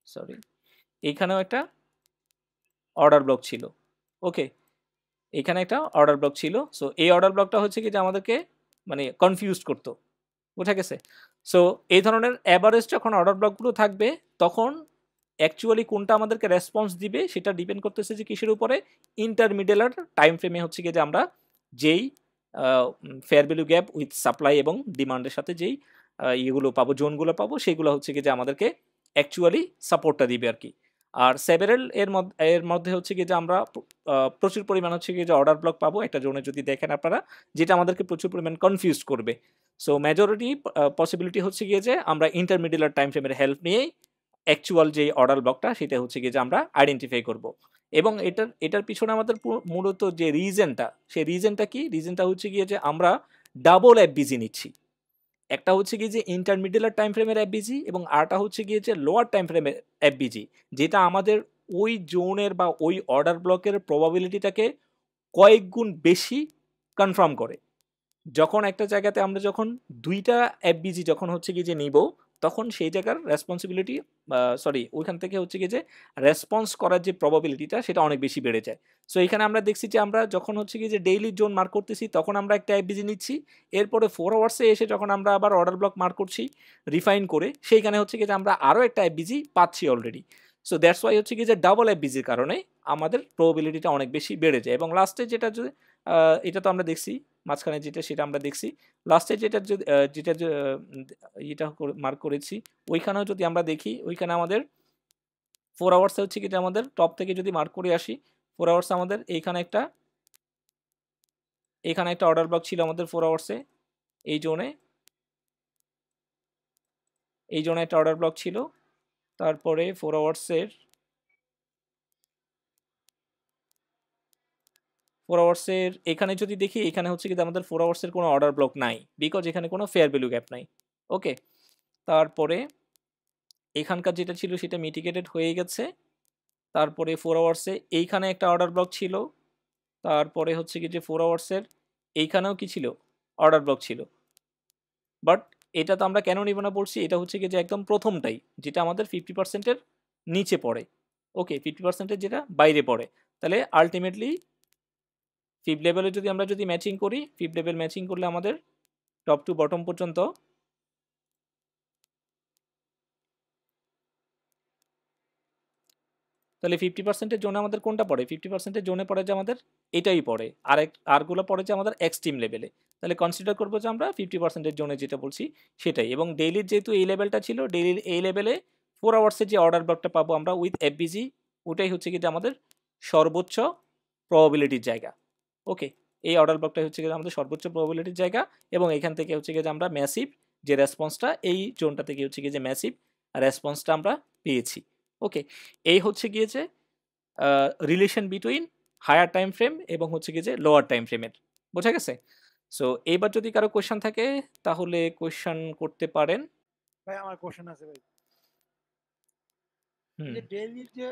সরি, এইখানেও একটা অর্ডার ব্লক ছিল। ওকে, এখানে একটা অর্ডার ব্লক ছিল। সো এই অর্ডার ব্লকটা হচ্ছে কি যে আমাদেরকে মানে কনফিউজ করতো, বুঝা গেছে? সো এই ধরনের অ্যাভারেজ যখন অর্ডার ব্লকগুলো থাকবে, তখন অ্যাকচুয়ালি কোনটা আমাদেরকে রেসপন্স দিবে সেটা ডিপেন্ড করতেছে যে কিসের উপরে, ইন্টারমিডিয়েট টাইম ফ্রেমে হচ্ছে কি যে আমরা যেই fair value gap with supply এবং ডিমান্ডের সাথে যেই ইয়েগুলো পাবো, জোনগুলো পাবো, সেগুলো হচ্ছে কি যে আমাদেরকে অ্যাকচুয়ালি সাপোর্টটা দিবে আর কি। আর সেভারেল এর মধ্যে হচ্ছে কি যে আমরা প্রচুর পরিমাণ হচ্ছে কি যে অর্ডার ব্লক পাবো একটা জোনে, যদি দেখেন আপনারা, যেটা আমাদেরকে প্রচুর পরিমাণ কনফিউজ করবে। সো মেজরিটি পসিবিলিটি হচ্ছে গিয়ে যে আমরা ইন্টারমিডিয়েট টাইম ফ্রেমের হেল্প নিয়েই অ্যাকচুয়াল যে অর্ডার ব্লকটা সেটা হচ্ছে গিয়ে যে আমরা আইডেন্টিফাই করব। এবং এটার পিছনে আমাদের মূলত যে রিজনটা, সেই রিজনটা কি, রিজনটা হচ্ছে গিয়ে যে আমরা ডাবল এফবিজি নিচ্ছি। একটা হচ্ছে গিয়ে যে ইন্টারমিডিয়েট টাইম ফ্রেমের এফবিজি এবং আরটা হচ্ছে গিয়ে যে লোয়ার টাইম ফ্রেমের এফবিজি, যেটা আমাদের ওই জোনের বা ওই অর্ডার ব্লকের প্রবাবিলিটিটাকে কয়েক গুণ বেশি কনফার্ম করে। যখন একটা জায়গাতে আমরা যখন দুইটা এফবিজি যখন হচ্ছে কি যে নিব, তখন সেই জায়গার রেসপন্সিবিলিটি, সরি ওইখান থেকে হচ্ছে কি যে রেসপন্স করার যে প্রবাবিলিটিটা সেটা অনেক বেশি বেড়ে যায়। সো এখানে আমরা দেখছি যে আমরা যখন হচ্ছে কি যে ডেইলি জোন মার্ক করতেছি তখন আমরা একটা এফবিজি নিচ্ছি, এরপরে 4 আওয়ার্সে এসে যখন আমরা আবার অর্ডার ব্লক মার্ক করছি রিফাইন করে, সেইখানে হচ্ছে কি যে আমরা আরও একটা এফবিজি পাচ্ছি অলরেডি। সো দ্যাটস ওয়াই হচ্ছে কি যে ডাবল এফবিজির কারণে আমাদের প্রবাবিলিটিটা অনেক বেশি বেড়ে যায়। এবং লাস্টে যেটা এটা তো আমরা দেখছি, মাঝখানে যেটা সেটা আমরা দেখছি, লাস্টে যেটা যেটা এটা মার্ক করেছি ওইখানেও যদি আমরা দেখি, ওইখানে আমাদের 4 আওয়ার্সে হচ্ছে কি যে আমাদের টপ থেকে যদি মার্ক করে আসি, 4 আওয়ার্সে আমাদের এখানে একটা অর্ডার ব্লক ছিল আমাদের 4 আওয়ার্সে, এই জোনে একটা অর্ডার ব্লক ছিল। তারপরে 4 আওয়ার্সের এখানে যদি দেখি, এখানে হচ্ছে কি আমাদের 4 আওয়ার্সের কোনো অর্ডার ব্লক নাই, বিকজ এখানে কোনো ফেয়ার ভ্যালু গ্যাপ নাই। ওকে, তারপরে এখানকার যেটা ছিল সেটা মিটিগেটেড হয়ে গেছে। তারপরে 4 আওয়ার্সে এইখানে একটা অর্ডার ব্লক ছিল, তারপরে হচ্ছে কি যে 4 আওয়ার্সের এইখানেও কি ছিল, অর্ডার ব্লক ছিল। বাট এটা তো আমরা কেন নিব না বলছি, এটা হচ্ছে কি যে একদম প্রথমটাই যেটা আমাদের 50%-এর নিচে পড়ে। ওকে, 50%-এর যেটা বাইরে পড়ে, তাহলে আলটিমেটলি ফিফথ লেভেলে যদি আমরা ম্যাচিং করি, ফিফথ লেভেল ম্যাচিং করলে আমাদের টপ টু বটম পর্যন্ত, তাহলে 50%-এর জোনে আমাদের কোনটা পড়ে, 50%-এর জোনে পড়ে যে আমাদের এটাই পড়ে, আরগুলো পড়ে যে আমাদের এক্সট্রিম লেভেলে। তাহলে কনসিডার করবো যে আমরা 50%-এর জোনে যেটা বলছি সেটাই। এবং ডেইলির যেহেতু এই লেভেলটা ছিল, ডেইলির এই লেভেলে 4 আওয়ার্সের যে অর্ডার ব্লকটা পাবো আমরা উইথ এফবিজি, ওটাই হচ্ছে কি যে আমাদের সর্বোচ্চ প্রবাবিলিটির জায়গা। ওকে, এই অর্ডার ব্লকটাই হচ্ছে গিয়ে আমাদের সর্বোচ্চ প্রবাবিলিটির জায়গা। এবং এখান থেকে হচ্ছে গিয়ে যে আমরা ম্যাসিভ যে রেসপন্সটা, এই জোনটা থেকে হচ্ছে গিয়ে যে ম্যাসিভ রেসপন্সটা আমরা পেয়েছি। ওকে, এই হচ্ছে গিয়েছে relation between higher time frame এবং হচ্ছে গিয়ে যে লোয়ার টাইম ফ্রেমের। বোঝা গেছে? সো এইবার যদি কারো কোয়েশ্চেন থাকে তাহলে কোয়েশ্চেন করতে পারেন। ভাই আমার কোশ্চেন আছে ভাই, হুম যে ডেইলি যে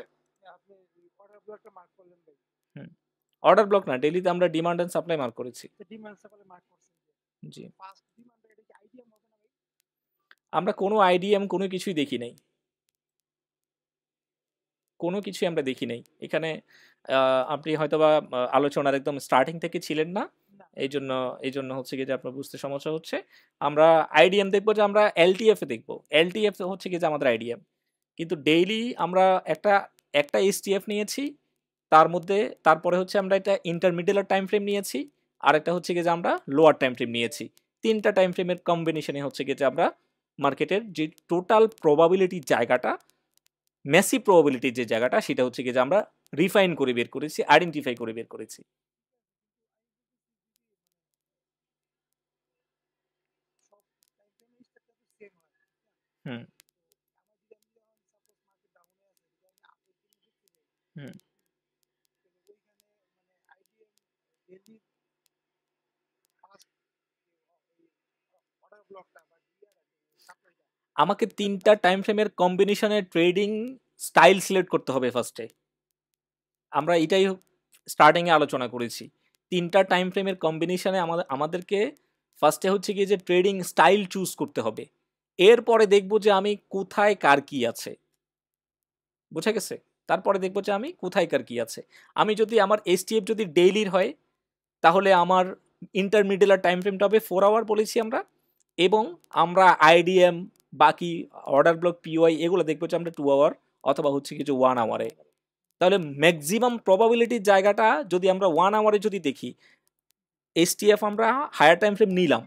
আপনি অর্ডার ব্লকটা মার্ক করলেন ভাই, হুম অর্ডার ব্লক না, ডেইলিতে আমরা ডিমান্ড এন্ড সাপ্লাই মার্ক করেছি। ডিমান্ড সাপ্লাই মার্ক করছেন, জি, ফার্স্ট ডিমান্ড এটা কি আইডিয়া হবে না ভাই? আমরা কোনো আইডিএম কোনো কিছুই দেখি নাই, কোনো কিছুই আমরা দেখি নাই এখানে। আপনি হয়তোবা আলোচনার একদম স্টার্টিং থেকে ছিলেন না, না এই জন্য হচ্ছে কি যে আপনার বুঝতে সমস্যা হচ্ছে। আমরা আইডিএম দেখবো যে আমরা এলটিএফ এ দেখবো, এলটিএফ হচ্ছে কি যে আমাদের আইডিএম, কিন্তু ডেইলি আমরা একটা একটা এসটিএফ নিয়েছি, তার মধ্যে তারপরে হচ্ছে আমরা একটা ইন্টারমিডিয়েট টাইম ফ্রেম নিয়েছি, আর একটা হচ্ছে কি যে আমরা লোয়ার টাইম ফ্রেম নিয়েছি। তিনটা টাইম ফ্রেমের কম্বিনেশনে হচ্ছে কি যে আমরা মার্কেটের যে টোটাল প্রবাবিলিটির জায়গাটা, ম্যাসিভ প্রবাবিলিটির যে জায়গাটা, সেটা হচ্ছে কি যে আমরা রিফাইন করে বের করেছি, আইডেন্টিফাই করে বের করেছি। সব টাইম ফ্রেম স্ট্রাকচার তো সেম হয়, হুম আমার যদি আমি যখন সাপোজ মার্কেট ডাউনে আছে, যদি আমি আপের জন্য ঢুকতে যাই, হুম তাহলে ওইখানে মানে আইডিএম ডেইলি ফার্স্ট অর্ডার ব্লকটা বা সাপ্লাইটা, আমাকে তিনটা টাইম ফ্রেমের কম্বিনেশনের ট্রেডিং স্টাইল সিলেক্ট করতে হবে ফার্স্টে। আমরা এটাই স্টার্টিংয়ে আলোচনা করেছি, তিনটা টাইম ফ্রেমের কম্বিনেশনে আমাদেরকে ফার্স্টে হচ্ছে গিয়ে যে ট্রেডিং স্টাইল চুজ করতে হবে, এরপরে দেখবো যে আমি কোথায় কার কি আছে। বুঝা গেছে? তারপরে দেখবো যে আমি কোথায় কার কি আছে। আমি যদি আমার এসটিএফ যদি ডেইলির হয়, তাহলে আমার ইন্টারমিডিয়েট টাইম ফ্রেমটা হবে 4 আওয়ার বলেছি আমরা, এবং আমরা আইডিএম বাকি অর্ডার ব্লক পিওয়াই এগুলো দেখবো যে আমরা 2 আওয়ার অথবা হচ্ছে কিছু 1 আওয়ারে। তাহলে ম্যাক্সিমাম প্রবাবিলিটির জায়গাটা যদি আমরা 1 আওয়ারে যদি দেখি, এসটিএফ আমরা হায়ার টাইম ফ্রেম নিলাম,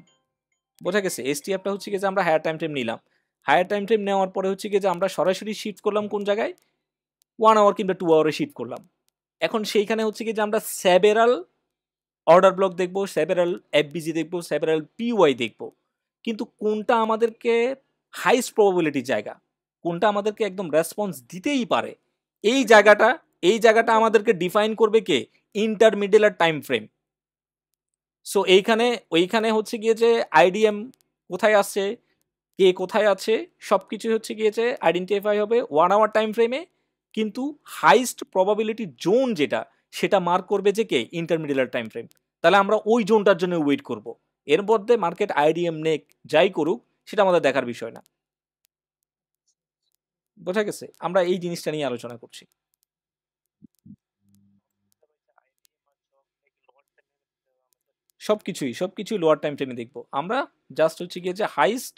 বোঝা গেছে? এসটিএফটা হচ্ছে কি যে আমরা হায়ার টাইম ফ্রেম নিলাম, হায়ার টাইম ফ্রেম নেওয়ার পরে হচ্ছে কি যে আমরা সরাসরি শিফট করলাম কোন জায়গায়, 1 আওয়ার কিংবা 2 আওয়ারে শিফট করলাম। এখন সেইখানে হচ্ছে কি যে আমরা সেভেরাল অর্ডার ব্লক দেখবো, সেভেরাল এফবিজি দেখবো, সেভেরাল পিওয়াই দেখবো, কিন্তু কোনটা আমাদেরকে হাইস্ট প্রবাবিলিটির জায়গা, কোনটা আমাদেরকে একদম রেসপন্স দিতেই পারে, এই জায়গাটা আমাদেরকে ডিফাইন করবে কে, ইন্টারমিডিয়েট টাইম ফ্রেম। সো ওইখানে হচ্ছে গিয়ে যে আইডিএম কোথায় আসছে, কে কোথায় আছে, সব কিছু হচ্ছে গিয়েছে আইডেন্টিফাই হবে 1 আওয়ার টাইম ফ্রেমে, কিন্তু হাইস্ট প্রবাবিলিটি জোন যেটা, সেটা মার্ক করবে যে কে, ইন্টারমিডিয়েট টাইম ফ্রেম। তাহলে আমরা ওই জোনটার জন্য ওয়েট করব। এর মধ্যে মার্কেট আইডিএম নেক যাই করুক, সেটা আমাদের দেখার বিষয় না। বোঝা গেছে? আমরা এই জিনিসটা নিয়ে আলোচনা করছি। সবকিছুই লোয়ার টাইম ফ্রেমে দেখবো আমরা। জাস্ট হচ্ছে গিয়ে যে হাইস্ট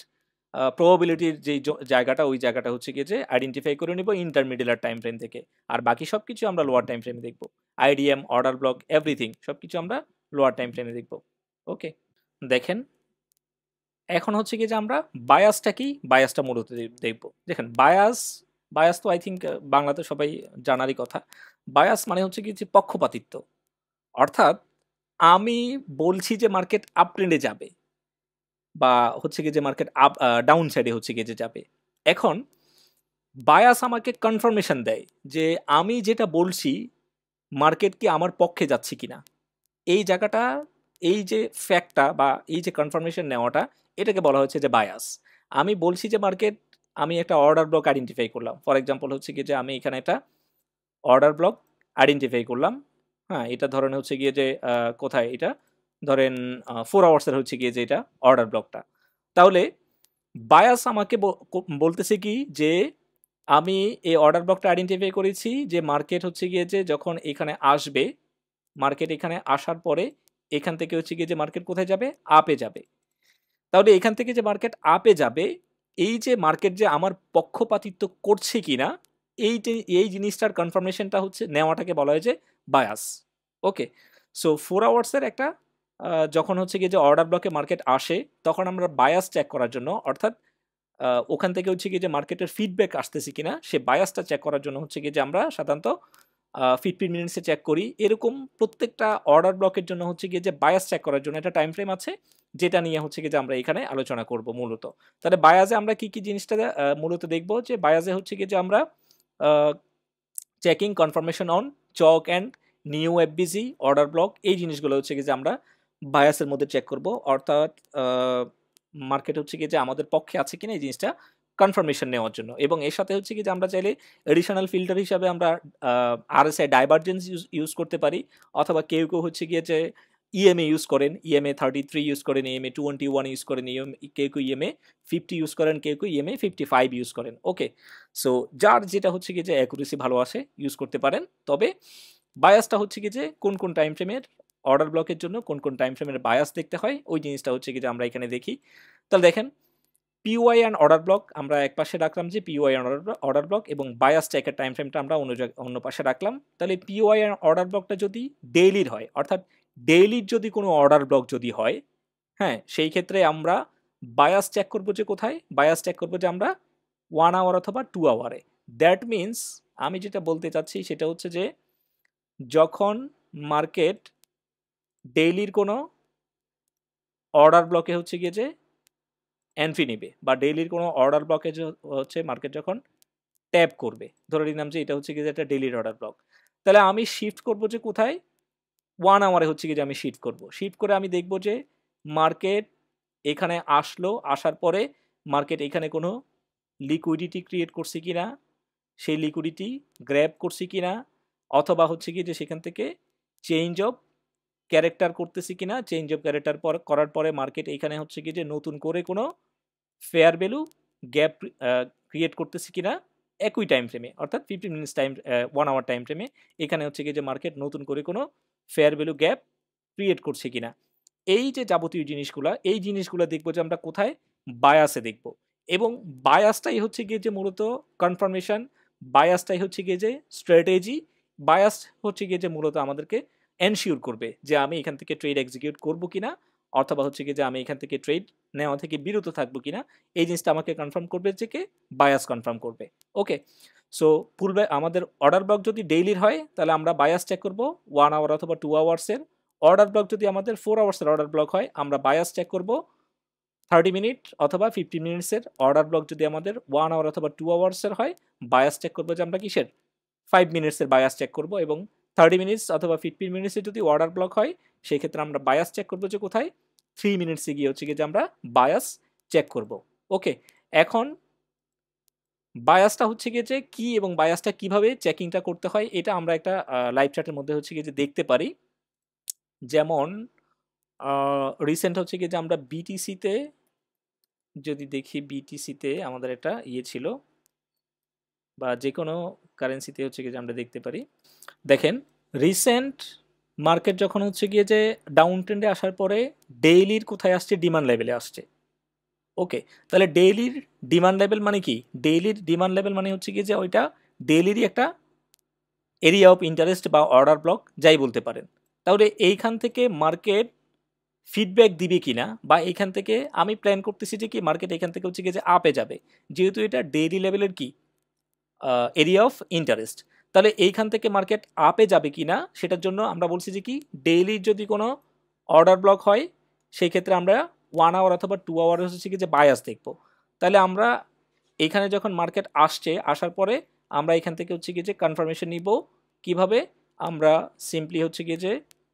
প্রবাবিলিটির যে জায়গাটা, ওই জায়গাটা হচ্ছে গিয়ে যে আইডেন্টিফাই করে নিব ইন্টারমিডিয়েট টাইম ফ্রেম থেকে। আর বাকি সবকিছু আমরা লোয়ার টাইম ফ্রেমে দেখবো। আইডিএম, অর্ডার ব্লক, এভরিথিং সবকিছু আমরা লোয়ার টাইম ফ্রেমে দেখবো। ওকে, দেখেন এখন হচ্ছে গিয়ে যে আমরা বায়াসটা কি, বায়াসটা মূলত দেখবো। দেখেন বায়াস, বায়াস তো আই থিঙ্ক বাংলাতে সবাই জানারই কথা। বায়াস মানে হচ্ছে কি যে পক্ষপাতিত্ব। অর্থাৎ আমি বলছি যে মার্কেট আপ ট্রেন্ডে যাবে, বা হচ্ছে গিয়ে যে মার্কেট আপ ডাউন সাইডে হচ্ছে গিয়ে যে যাবে। এখন বায়াস আমাকে কনফার্মেশন দেয় যে আমি যেটা বলছি মার্কেট কি আমার পক্ষে যাচ্ছে কিনা। এই জায়গাটা, এই যে ফ্যাক্টটা বা এই যে কনফার্মেশন নেওয়াটা, এটাকে বলা হচ্ছে যে বায়াস। আমি বলছি যে মার্কেট, আমি একটা অর্ডার ব্লক আইডেন্টিফাই করলাম। ফর এক্সাম্পল হচ্ছে কি যে আমি এখানে একটা অর্ডার ব্লক আইডেন্টিফাই করলাম। হ্যাঁ, এটা ধরেন হচ্ছে গিয়ে যে কোথায় এটা, ধরেন 4 আওয়ার্সের হচ্ছে গিয়ে যে এটা অর্ডার ব্লকটা। তাহলে বায়াস আমাকে বলতেছে কি যে আমি এই অর্ডার ব্লকটা আইডেন্টিফাই করেছি যে মার্কেট হচ্ছে গিয়ে যে যখন এখানে আসবে, মার্কেট এখানে আসার পরে এখান থেকে হচ্ছে গিয়ে যে মার্কেট কোথায় যাবে, আপে যাবে। তাহলে এখান থেকে যে মার্কেট আপে যাবে, এই যে মার্কেট যে আমার পক্ষপাতিত্ব করছে কিনা, এই যে এই জিনিসটার কনফার্মেশনটা হচ্ছে নেওয়াটাকে বলা হয় যে বায়াস। ওকে, সো 4 আওয়ার্সের একটা যখন হচ্ছে গিয়ে যে অর্ডার ব্লকে মার্কেট আসে, তখন আমরা বায়াস চেক করার জন্য, অর্থাৎ ওখান থেকে হচ্ছে গিয়ে যে মার্কেটের ফিডব্যাক আসতেছে কিনা, সে বায়াসটা চেক করার জন্য হচ্ছে গিয়ে যে আমরা সাধারণত 15 মিনিটসে চেক করি। এরকম প্রত্যেকটা অর্ডার ব্লকের জন্য হচ্ছে গিয়ে যে বায়াস চেক করার জন্য একটা টাইম ফ্রেম আছে, যেটা নিয়ে হচ্ছে গিয়ে যে আমরা এখানে আলোচনা করব মূলত। তাহলে বায়াসে আমরা কি কি জিনিসটা মূলত দেখব, যে বায়াসে হচ্ছে গিয়ে যে আমরা checking confirmation on CHoCH and new FVG order block, এই জিনিসগুলো হচ্ছে গিয়ে যে আমরা বায়াসের মধ্যে চেক করব। অর্থাৎ মার্কেট হচ্ছে গিয়ে যে আমাদের পক্ষে আছে কিনা এই জিনিসটা কনফার্মেশন নেওয়ার জন্য। এবং এর সাথে হচ্ছে কি যে আমরা চাইলে এডিশনাল ফিল্টার হিসাবে আমরা আরএসআই ডাইভারজেন্স ইউজ করতে পারি, অথবা কেউ কেউ হচ্ছে গিয়ে যে ইএমএ ইউজ করেন, ইএমএ 33 ইউজ করেন, ইএমএ 21 ইউজ করেন, কেউ কেউ ইএমএ 50 ইউজ করেন, কেউ কেউ ইএমএ 55 ইউজ করেন। ওকে, সো যার যেটা হচ্ছে গিয়ে যে অ্যাকুরেসি ভালো আসে ইউজ করতে পারেন। তবে বায়াসটা হচ্ছে কি যে কোন কোন টাইম ফ্রেমের অর্ডার ব্লকের জন্য কোন কোন টাইম ফ্রেমের বায়াস দেখতে হয়, ওই জিনিসটা হচ্ছে কি যে আমরা এখানে দেখি। তাহলে দেখেন পিওয়াই অ্যান্ড অর্ডার ব্লক আমরা এক পাশে রাখলাম, যে পিওয়াই অ্যান্ড অর্ডার ব্লক, এবং বায়াস চেকের টাইম ফ্রেমটা আমরা অন্য পাশে রাখলাম। তাহলে পিওয়াই অ্যান্ড অর্ডার ব্লকটা যদি ডেইলির হয়, অর্থাৎ ডেইলির যদি কোনো অর্ডার ব্লক যদি হয়, হ্যাঁ, সেই ক্ষেত্রে আমরা বায়াস চেক করবো যে কোথায়, বায়াস চেক করবো যে আমরা 1 আওয়ার অথবা 2 আওয়ারে। দ্যাট মিনস আমি যেটা বলতে চাচ্ছি সেটা হচ্ছে যে যখন মার্কেট ডেইলির কোনো অর্ডার ব্লকে হচ্ছে গিয়ে যে এন্ট্রি নেবে, বা ডেইলির কোনো অর্ডার ব্লকে হচ্ছে মার্কেট যখন ট্যাপ করবে, ধরে নিলাম যে এটা হচ্ছে গিয়ে একটা ডেইলির অর্ডার ব্লক, তাহলে আমি শিফট করবো যে কোথায়, 1 আওয়ারে হচ্ছে গিয়ে যে আমি শিফট করবো। শিফট করে আমি দেখবো যে মার্কেট এখানে আসলো, আসার পরে মার্কেট এখানে কোনো লিকুইডিটি ক্রিয়েট করছে কিনা, সেই লিকুইডিটি গ্র্যাব করছে কিনা, অথবা হচ্ছে গিয়ে যে সেখান থেকে চেঞ্জ অফ ক্যারেক্টার করতেছি কিনা, চেঞ্জ অফ ক্যারেক্টার করার পরে মার্কেট এখানে হচ্ছে কি যে নতুন করে কোনো ফেয়ার ভ্যালু গ্যাপ ক্রিয়েট করতেছি কিনা একই টাইম ফ্রেমে, অর্থাৎ 15 মিনিটস টাইম 1 আওয়ার টাইম ফ্রেমে এখানে হচ্ছে কি যে মার্কেট নতুন করে কোনো ফেয়ার ভ্যালু গ্যাপ ক্রিয়েট করছে কিনা। এই যে যাবতীয় জিনিসগুলা, এই জিনিসগুলো দেখবো যে আমরা কোথায়, বায়াসে দেখব। এবং বায়াসটাই হচ্ছে গিয়ে যে মূলত কনফার্মেশন, বায়াসটাই হচ্ছে গিয়ে যে স্ট্র্যাটেজি, বায়াস হচ্ছে গিয়ে যে মূলত আমাদেরকে এনশিওর করবে যে আমি এখান থেকে ট্রেড এক্সিকিউট করবো কিনা, অথবা হচ্ছে গিয়ে যে আমি এখান থেকে ট্রেড নেওয়া থেকে বিরত থাকবো কিনা, এই জিনিসটা আমাকে কনফার্ম করবে যে কে, বায়াস কনফার্ম করবে। ওকে, সো পূর্বে আমাদের অর্ডার ব্লক যদি ডেইলির হয়, তাহলে আমরা বায়াস চেক করবো 1 আওয়ার অথবা 2 আওয়ার্সের। অর্ডার ব্লক যদি আমাদের 4 আওয়ার্সের অর্ডার ব্লক হয়, আমরা বায়াস চেক করব 30 মিনিট অথবা 15 মিনিটসের। অর্ডার ব্লক যদি আমাদের 1 আওয়ার অথবা 2 আওয়ার্সের হয়, বায়াস চেক করবো যে আমরা কিসের, 5 মিনিটসের বায়াস চেক করব। এবং 30 মিনিটস অথবা 15 মিনিটসের যদি অর্ডার ব্লক হয়, সেই ক্ষেত্রে আমরা বায়াস চেক করবো যে কোথায়, 3 মিনিটসে গিয়ে হচ্ছে গিয়ে যে আমরা বায়াস চেক করব। ওকে, এখন বায়াসটা হচ্ছে গিয়ে যে কি এবং বায়াসটা কিভাবে চেকিংটা করতে হয় এটা আমরা একটা লাইভ চ্যাটের মধ্যে হচ্ছে গিয়ে যে দেখতে পারি। যেমন রিসেন্ট হচ্ছে গিয়ে যে আমরা বিটিসিতে যদি দেখি, বিটিসিতে আমাদের একটা ইয়ে ছিল, বা যে কোনো কারেন্সিতে হচ্ছে গিয়ে যে আমরা দেখতে পারি। দেখেন, রিসেন্ট মার্কেট যখন হচ্ছে গিয়ে যে ডাউন ট্রেন্ডে আসার পরে ডেইলির কোথায় আসছে, ডিমান্ড লেভেলে আসছে। ওকে, তাহলে ডেইলির ডিমান্ড লেভেল মানে কি? ডেইলির ডিমান্ড লেভেল মানে হচ্ছে গিয়ে যে ওইটা ডেইলিরই একটা এরিয়া অফ ইন্টারেস্ট বা অর্ডার ব্লক যাই বলতে পারেন। তাহলে এইখান থেকে মার্কেট ফিডব্যাক দিবে কিনা, বা এইখান থেকে আমি প্ল্যান করতেছি যে কি মার্কেট এখান থেকে হচ্ছে গিয়ে যে আপে যাবে, যেহেতু এটা ডেইলি লেভেলের কি এরিয়া অফ ইন্টারেস্ট। তাহলে এইখান থেকে মার্কেট আপে যাবে কিনা সেটার জন্য আমরা বলছি যে কি ডেইলির যদি কোনো অর্ডার ব্লক হয় সেই ক্ষেত্রে আমরা 1 আওয়ার অথবা 2 আওয়ার হচ্ছে কি যে বায়াস দেখব। তাহলে আমরা এখানে যখন মার্কেট আসছে, আসার পরে আমরা এখান থেকে হচ্ছে গিয়ে যে কনফার্মেশন নিব কিভাবে, আমরা সিম্পলি হচ্ছে গিয়ে যে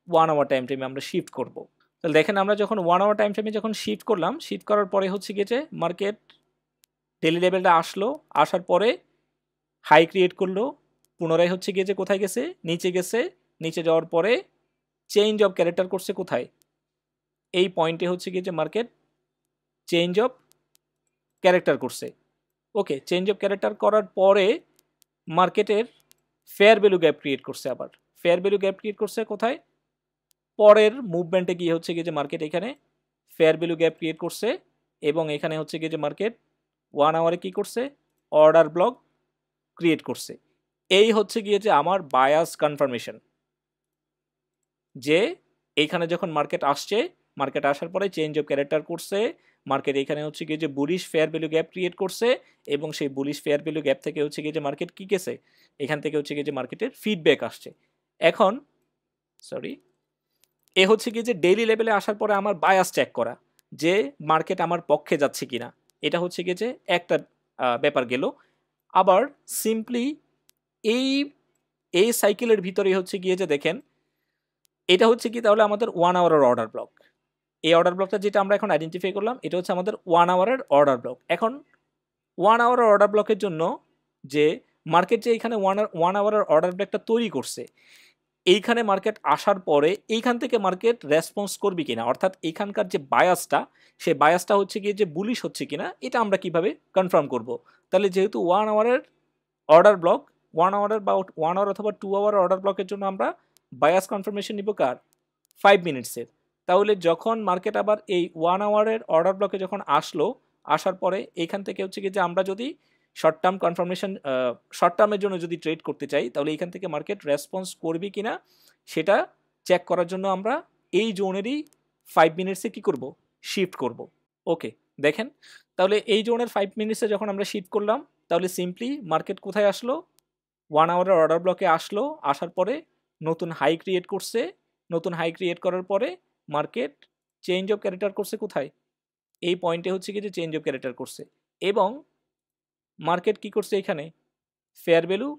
1 আওয়ার টাইম ফ্রেমে আমরা শিফট করব। তাহলে দেখেন, আমরা যখন 1 আওয়ার টাইম ফ্রেমে যখন শিফট করলাম, শিফট করার পরে হচ্ছে গিয়ে যে মার্কেট ডেলি লেভেলটা আসলো, আসার পরে হাই ক্রিয়েট করলো, পুনরায় হচ্ছে গিয়ে যে কোথায় গেছে, নিচে গেছে, নিচে যাওয়ার পরে চেঞ্জ অফ ক্যারেক্টার করছে কোথায়, এই পয়েন্টে হচ্ছে গিয়ে যে মার্কেট চেঞ্জ অফ ক্যারেক্টার করছে। ওকে, চেঞ্জ অফ ক্যারেক্টার করার পরে মার্কেটের ফেয়ার ভ্যালু গ্যাপ ক্রিয়েট করছে। আবার ফেয়ার ভ্যালু গ্যাপ ক্রিয়েট করছে কোথায়, পরের মুভমেন্টে গিয়ে হচ্ছে গিয়ে যে মার্কেট এখানে ফেয়ার ভ্যালু গ্যাপ ক্রিয়েট করছে, এবং এখানে হচ্ছে গিয়ে যে মার্কেট 1 আওয়ারে কি করছে, অর্ডার ব্লক ক্রিয়েট করছে। এই হচ্ছে গিয়ে যে আমার বায়াস কনফার্মেশন, যে এইখানে যখন মার্কেট আসছে, মার্কেট আসার পরে চেঞ্জ অফ ক্যারেক্টার করছে, মার্কেট এখানে হচ্ছে গিয়ে যে bullish fair value gap create করছে, এবং সেই বুলিশ ফেয়ার ভ্যালু গ্যাপ থেকে হচ্ছে গিয়ে যে মার্কেট কি গেছে, এখান থেকে হচ্ছে গিয়ে যে মার্কেটের ফিডব্যাক আসছে। এখন সরি, এ হচ্ছে গিয়ে যে ডেইলি লেভেলে আসার পরে আমার বায়াস চেক করা, যে মার্কেট আমার পক্ষে যাচ্ছে কিনা, এটা হচ্ছে গিয়ে যে একটা ব্যাপার গেল। আবার সিম্পলি এই এই সাইকেলের ভিতরে হচ্ছে গিয়ে যে দেখেন, এটা হচ্ছে কি তাহলে আমাদের 1 আওয়ারের অর্ডার ব্লক। এই অর্ডার ব্লকটা যেটা আমরা এখন আইডেন্টিফাই করলাম, এটা হচ্ছে আমাদের 1 আওয়ারের অর্ডার ব্লক। এখন 1 আওয়ারের অর্ডার ব্লকের জন্য যে মার্কেট যে এখানে 1 আওয়ারের অর্ডার ব্লকটা তৈরি করছে, এইখানে মার্কেট আসার পরে এইখান থেকে মার্কেট রেসপন্স করবে কিনা, অর্থাৎ এইখানকার যে বায়াসটা, সেই বায়াসটা হচ্ছে গিয়ে যে বুলিশ হচ্ছে কিনা, এটা আমরা কিভাবে কনফার্ম করব। তাহলে যেহেতু 1 আওয়ারের অর্ডার ব্লক, 1 আওয়ারের বা 1 আওয়ার অথবা 2 আওয়ার অর্ডার ব্লকের জন্য আমরা বায়াস কনফার্মেশন নিব কার, 5 মিনিটসের। তাহলে যখন মার্কেট আবার এই 1 আওয়ারের অর্ডার ব্লকে যখন আসলো, আসার পরে এইখান থেকে হচ্ছে কি যে আমরা যদি শর্ট টার্ম কনফার্মেশন, শর্ট টার্মের জন্য যদি ট্রেড করতে চাই, তাহলে এইখান থেকে মার্কেট রেসপন্স করবে কিনা সেটা চেক করার জন্য আমরা এই জোনেরই 5 মিনিটসে কি করব, শিফট করব। ওকে, দেখেন, তাহলে এই জোনের 5 মিনিটসে যখন আমরা শিফট করলাম, তাহলে সিম্পলি মার্কেট কোথায় আসলো, 1 আওয়ারের অর্ডার ব্লকে আসলো, আসার পরে নতুন হাই ক্রিয়েট করছে, নতুন হাই ক্রিয়েট করার পরে মার্কেট চেঞ্জ অফ ক্যারেক্টার করছে কোথায়, এই পয়েন্টে হচ্ছে কি যে চেঞ্জ অফ ক্যারেক্টার করছে, এবং মার্কেট কি করছে, এখানে ফেয়ার ভ্যালু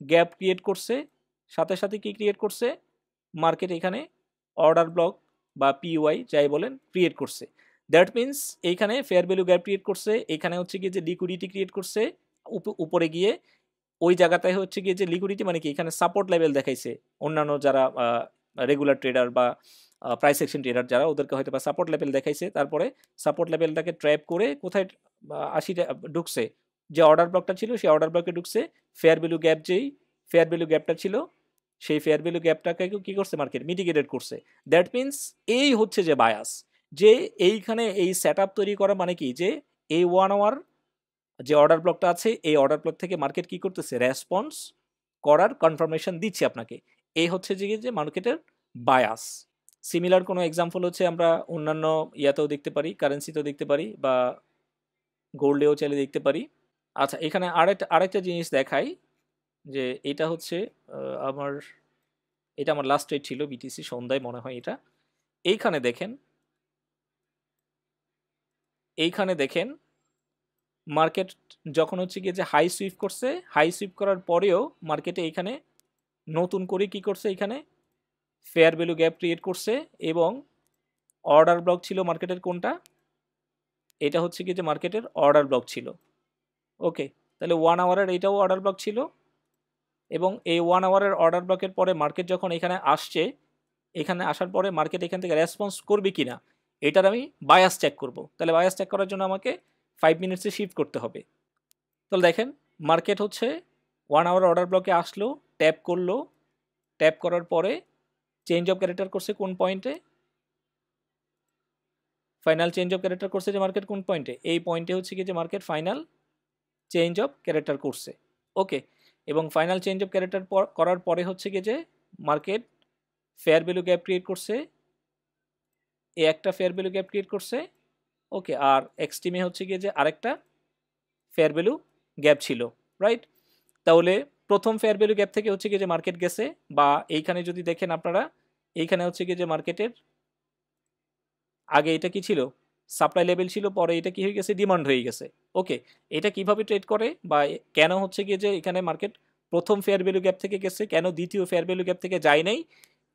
গ্যাপ ক্রিয়েট করছে, সাথে সাথে কি ক্রিয়েট করছে, মার্কেট এখানে অর্ডার ব্লক বা পিওয়াই যাই বলেন ক্রিয়েট করছে। দ্যাট মিনস এইখানে ফেয়ার ভ্যালু গ্যাপ ক্রিয়েট করছে, এখানে হচ্ছে গিয়ে যে লিকুইডিটি ক্রিয়েট করছে, উপরে গিয়ে ওই জায়গাটায় হচ্ছে গিয়ে যে লিকুইডিটি মানে কি, এখানে সাপোর্ট লেভেল দেখাইছে। অন্যান্য যারা রেগুলার ট্রেডার বা প্রাইস সেকশন ট্রেডার যারা, ওদেরকে হয়তো বা সাপোর্ট লেভেল দেখাইছে, তারপরে সাপোর্ট লেভেলটাকে ট্র্যাপ করে কোথায় 80 ঢুকছে, যে অর্ডার ব্লকটা ছিল সেই অর্ডার ব্লকে ঢুকছে। ফেয়ার ভ্যালু গ্যাপ, যেই ফেয়ার ভ্যালু গ্যাপটা ছিল, সেই ফেয়ার ভ্যালু গ্যাপটাকে কি করছে মার্কেট, মিটিগেটেড করছে। দ্যাট মিনস এই হচ্ছে যে বায়াস, যে এইখানে এই সেট তৈরি করা মানে কি, যে এই 1 আওয়ার যে অর্ডার ব্লকটা আছে, এই অর্ডার ব্লক থেকে মার্কেট কি করতেছে, রেসপন্স করার কনফার্মেশন দিচ্ছে আপনাকে। এই হচ্ছে যে মার্কেটের বায়াস। সিমিলার কোনো এক্সাম্পল হচ্ছে আমরা অন্যান্য ইয়াতেও দেখতে পারি, কারেন্সিতেও দেখতে পারি, বা গোল্ডেও চাইলে দেখতে পারি। আচ্ছা, এখানে আরেকটা জিনিস দেখাই, যে এটা হচ্ছে আমার, এটা আমার লাস্ট ট্রেড ছিল বিটিসি সন্ধ্যায় মনে হয় এটা। এইখানে দেখেন, এইখানে দেখেন মার্কেট যখন হচ্ছে গিয়ে যে হাই সুইপ করছে, হাই সুইপ করার পরেও মার্কেটে এখানে নতুন করে কি করছে, এখানে ফেয়ার ভ্যালু গ্যাপ ক্রিয়েট করছে, এবং অর্ডার ব্লক ছিল মার্কেটের কোনটা, এটা হচ্ছে কি যে মার্কেটের অর্ডার ব্লক ছিল। ওকে, তাহলে 1 আওয়ারের এটাও অর্ডার ব্লক ছিল, এবং এই 1 আওয়ারের অর্ডার ব্লকের পরে মার্কেট যখন এখানে আসছে, এখানে আসার পরে মার্কেট এখান থেকে রেসপন্স করবে কিনা এটার আমি বায়াস চেক করব। তাহলে বায়াস চেক করার জন্য আমাকে 5 মিনিটসে শিফট করতে হবে। তাহলে দেখেন মার্কেট হচ্ছে 1 আওয়ার অর্ডার ব্লকে আসলো, ট্যাপ করলো, ট্যাপ করার পরে চেঞ্জ অফ ক্যারেক্টার করছে কোন পয়েন্টে, ফাইনাল চেঞ্জ অফ ক্যারেক্টার করছে যে মার্কেট কোন পয়েন্টে, এই পয়েন্টে হচ্ছে কি যে market final change of character করছে। ওকে, এবং ফাইনাল চেঞ্জ অফ ক্যারেক্টার করার পরে হচ্ছে কি যে market fair value gap create করছে, এ একটা ফেয়ার ভ্যালু গ্যাপ ক্রিয়েট করছে। ওকে, আর এক্সট্রিমে হচ্ছে গিয়ে যে আরেকটা ফেয়ার ভ্যালু গ্যাপ ছিল, রাইট? তাহলে প্রথম ফেয়ার ভ্যালু গ্যাপ থেকে হচ্ছে গিয়ে যে মার্কেট গেছে, বা এইখানে যদি দেখেন আপনারা, এইখানে হচ্ছে গিয়ে যে মার্কেটের আগে এটা কি ছিল, সাপ্লাই লেভেল ছিল, পরে এটা কি হয়ে গেছে, ডিমান্ড হয়ে গেছে। ওকে, এটা কিভাবে ট্রেড করে, বা কেন হচ্ছে গিয়ে যে এখানে মার্কেট প্রথম ফেয়ার ভ্যালু গ্যাপ থেকে গেছে, কেন দ্বিতীয় ফেয়ার ভ্যালু গ্যাপ থেকে যায় নাই,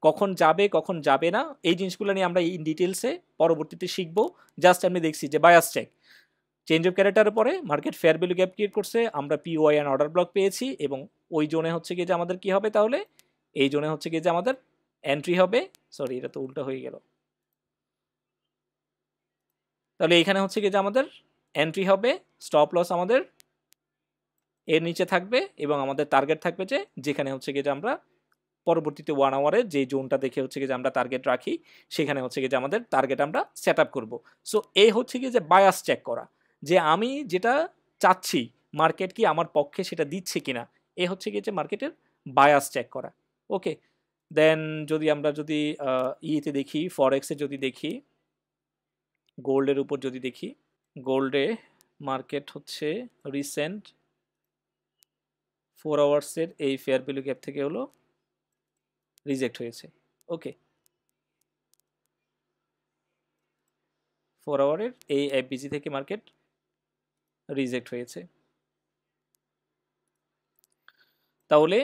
কখন যাবে কখন যাবে না, এই জিনিসগুলো নিয়ে আমরা ইন ডিটেলসে পরবর্তীতে শিখবো। জাস্ট আমি দেখছি যে বায়াস চেক, চেঞ্জ অফ ক্যারেক্টারের পরে market fair value gap create করছে, আমরা পিওয়াই অ্যান্ড অর্ডার ব্লক পেয়েছি, এবং ওই জোনে হচ্ছে গিয়ে যে আমাদের কি হবে, তাহলে এই জোনে হচ্ছে গিয়ে যে আমাদের এন্ট্রি হবে। সরি, এটা তো উল্টো হয়ে গেল। তাহলে এখানে হচ্ছে গিয়ে যে আমাদের এন্ট্রি হবে, স্টপ লস আমাদের এর নিচে থাকবে, এবং আমাদের টার্গেট থাকবে যে যেখানে হচ্ছে গিয়ে যে আমরা পরবর্তীতে 1 আওয়ারে যে জোনটা দেখে হচ্ছে গিয়ে যে আমরা টার্গেট রাখি, সেখানে হচ্ছে গিয়ে যে আমাদের টার্গেট আমরা সেট আপ করবো। সো এই হচ্ছে গিয়ে যে বায়াস চেক করা, যে আমি যেটা চাচ্ছি মার্কেট কি আমার পক্ষে সেটা দিচ্ছে কিনা, এ হচ্ছে গিয়ে যে মার্কেটের বায়াস চেক করা। ওকে, দেন যদি আমরা যদি ইয়েতে দেখি, ফরেক্সে যদি দেখি, গোল্ডের উপর যদি দেখি, গোল্ডে মার্কেট হচ্ছে রিসেন্ট 4 আওয়ার্সের এই ফেয়ার ভ্যালু গ্যাপ থেকে হলো রিজেক্ট হয়েছে। ওকে, 4 আওয়ারের এই এফবিজি থেকে মার্কেট রিজেক্ট হয়েছে। তাহলে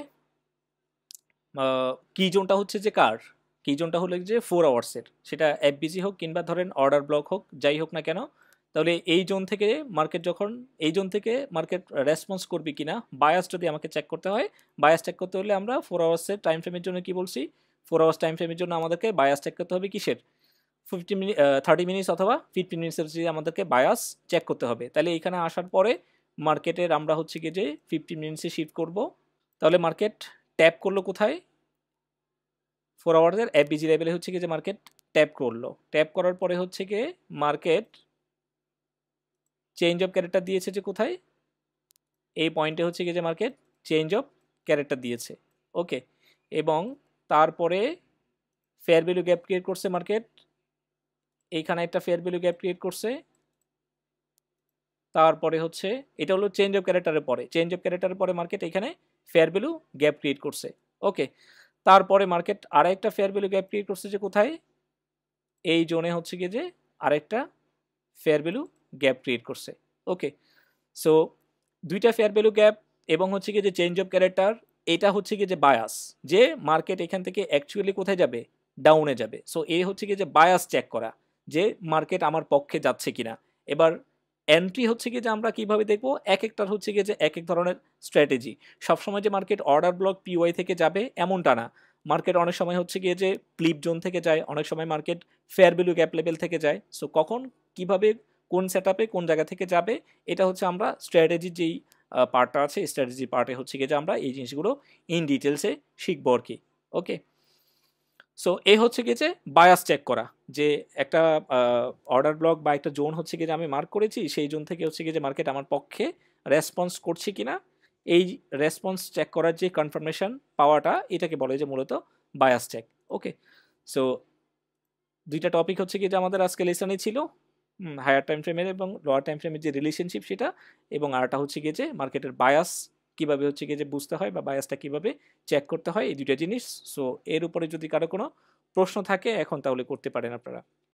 কি জোনটা হচ্ছে যে কার, কি জোনটা হলো যে 4 আওয়ার্সের, সেটা এফবিজি হোক কিংবা ধরেন অর্ডার ব্লক হোক, যাই হোক না কেন, তাহলে এই জোন থেকে মার্কেট যখন, এই জোন থেকে মার্কেট রেসপন্স করবে কিনা, বায়াস যদি আমাকে চেক করতে হয়, বায়াস চেক করতে হলে আমরা 4 আওয়ার্সের টাইম ফ্রেমের জন্য কি বলছি, 4 আওয়ার্স টাইম ফ্রেমের জন্য আমাদেরকে বায়াস চেক করতে হবে কিসের, 50 মিনিট 30 মিনিটস অথবা 15 মিনিটসের যদি আমাদেরকে বায়াস চেক করতে হবে। তাহলে এখানে আসার পরে মার্কেটের আমরা হচ্ছে গিয়ে যে 15 মিনিটসে শিফট করব। তাহলে মার্কেট ট্যাপ করলো কোথায়, 4 আওয়ার্সের এফবিজি লেভেলে হচ্ছে গিয়ে যে মার্কেট ট্যাপ করলো, ট্যাপ করার পরে হচ্ছে গিয়ে মার্কেট চেঞ্জ অফ ক্যারেক্টার দিয়েছে যে কোথায়, এই পয়েন্টে হচ্ছে গিয়ে যে মার্কেট চেঞ্জ অফ ক্যারেক্টার দিয়েছে। ওকে, এবং তারপরে ফেয়ার ভ্যালু গ্যাপ ক্রিয়েট করছে মার্কেট, এইখানে একটা ফেয়ার ভ্যালু গ্যাপ ক্রিয়েট করছে। তারপরে হচ্ছে এটা হলো চেঞ্জ অফ ক্যারেক্টারের পরে, চেঞ্জ অফ ক্যারেক্টারের পরে মার্কেট এখানে ফেয়ার ভ্যালু গ্যাপ ক্রিয়েট করছে। ওকে, তারপরে মার্কেট আরেকটা ফেয়ার ভ্যালু গ্যাপ ক্রিয়েট করছে যে কোথায়, এই জোনে হচ্ছে গিয়ে যে আরেকটা ফেয়ার ভ্যালু গ্যাপ ক্রিয়েট করছে। ওকে, সো দুইটা ফেয়ার ভ্যালু গ্যাপ এবং হচ্ছে গিয়ে যে চেঞ্জ অফ ক্যারেক্টার, এটা হচ্ছে গিয়ে যে বায়াস, যে মার্কেট এখান থেকে অ্যাকচুয়ালি কোথায় যাবে, ডাউনে যাবে। সো এই হচ্ছে গিয়ে যে বায়াস চেক করা, যে মার্কেট আমার পক্ষে যাচ্ছে কিনা। এবার এন্ট্রি হচ্ছে গিয়ে যে আমরা কিভাবে দেখবো, এক একটার হচ্ছে গিয়ে যে এক এক ধরনের স্ট্র্যাটেজি। সবসময় যে মার্কেট অর্ডার ব্লক পিওয়াই থেকে যাবে এমনটা না, মার্কেট অনেক সময় হচ্ছে গিয়ে যে ফ্লিপ জোন থেকে যায়, অনেক সময় market fair value gap level থেকে যায়। সো কখন কিভাবে কোন সেট আপে কোন জায়গা থেকে যাবে, এটা হচ্ছে আমরা স্ট্র্যাটেজির যেই পার্টটা আছে, স্ট্র্যাটেজি পার্টে হচ্ছে গিয়ে যে আমরা এই জিনিসগুলো ইন ডিটেলসে শিখবো আর কি। ওকে, সো এই হচ্ছে গিয়ে যে বায়াস চেক করা, যে একটা অর্ডার ব্লক বা একটা জোন হচ্ছে গিয়ে যে আমি মার্ক করেছি, সেই জোন থেকে হচ্ছে গিয়ে যে মার্কেট আমার পক্ষে রেসপন্স করছে কিনা, এই রেসপন্স চেক করার যে কনফার্মেশন পাওয়াটা, এটাকে বলে যে মূলত বায়াস চেক। ওকে, সো দুইটা টপিক হচ্ছে গিয়ে যে আমাদের আজকে লেসনে ছিল, হায়ার টাইম ফ্রেমের এবং লোয়ার টাইম ফ্রেমের যে রিলেশনশিপ সেটা, এবং আরটা হচ্ছে গিয়ে যে মার্কেটের বায়াস কিভাবে হচ্ছে গিয়ে যে বুঝতে হয়, বা বায়াসটা কিভাবে চেক করতে হয়, এই দুইটা জিনিস। সো এর উপরে যদি কারো কোনো প্রশ্ন থাকে এখন, তাহলে করতে পারেন আপনারা।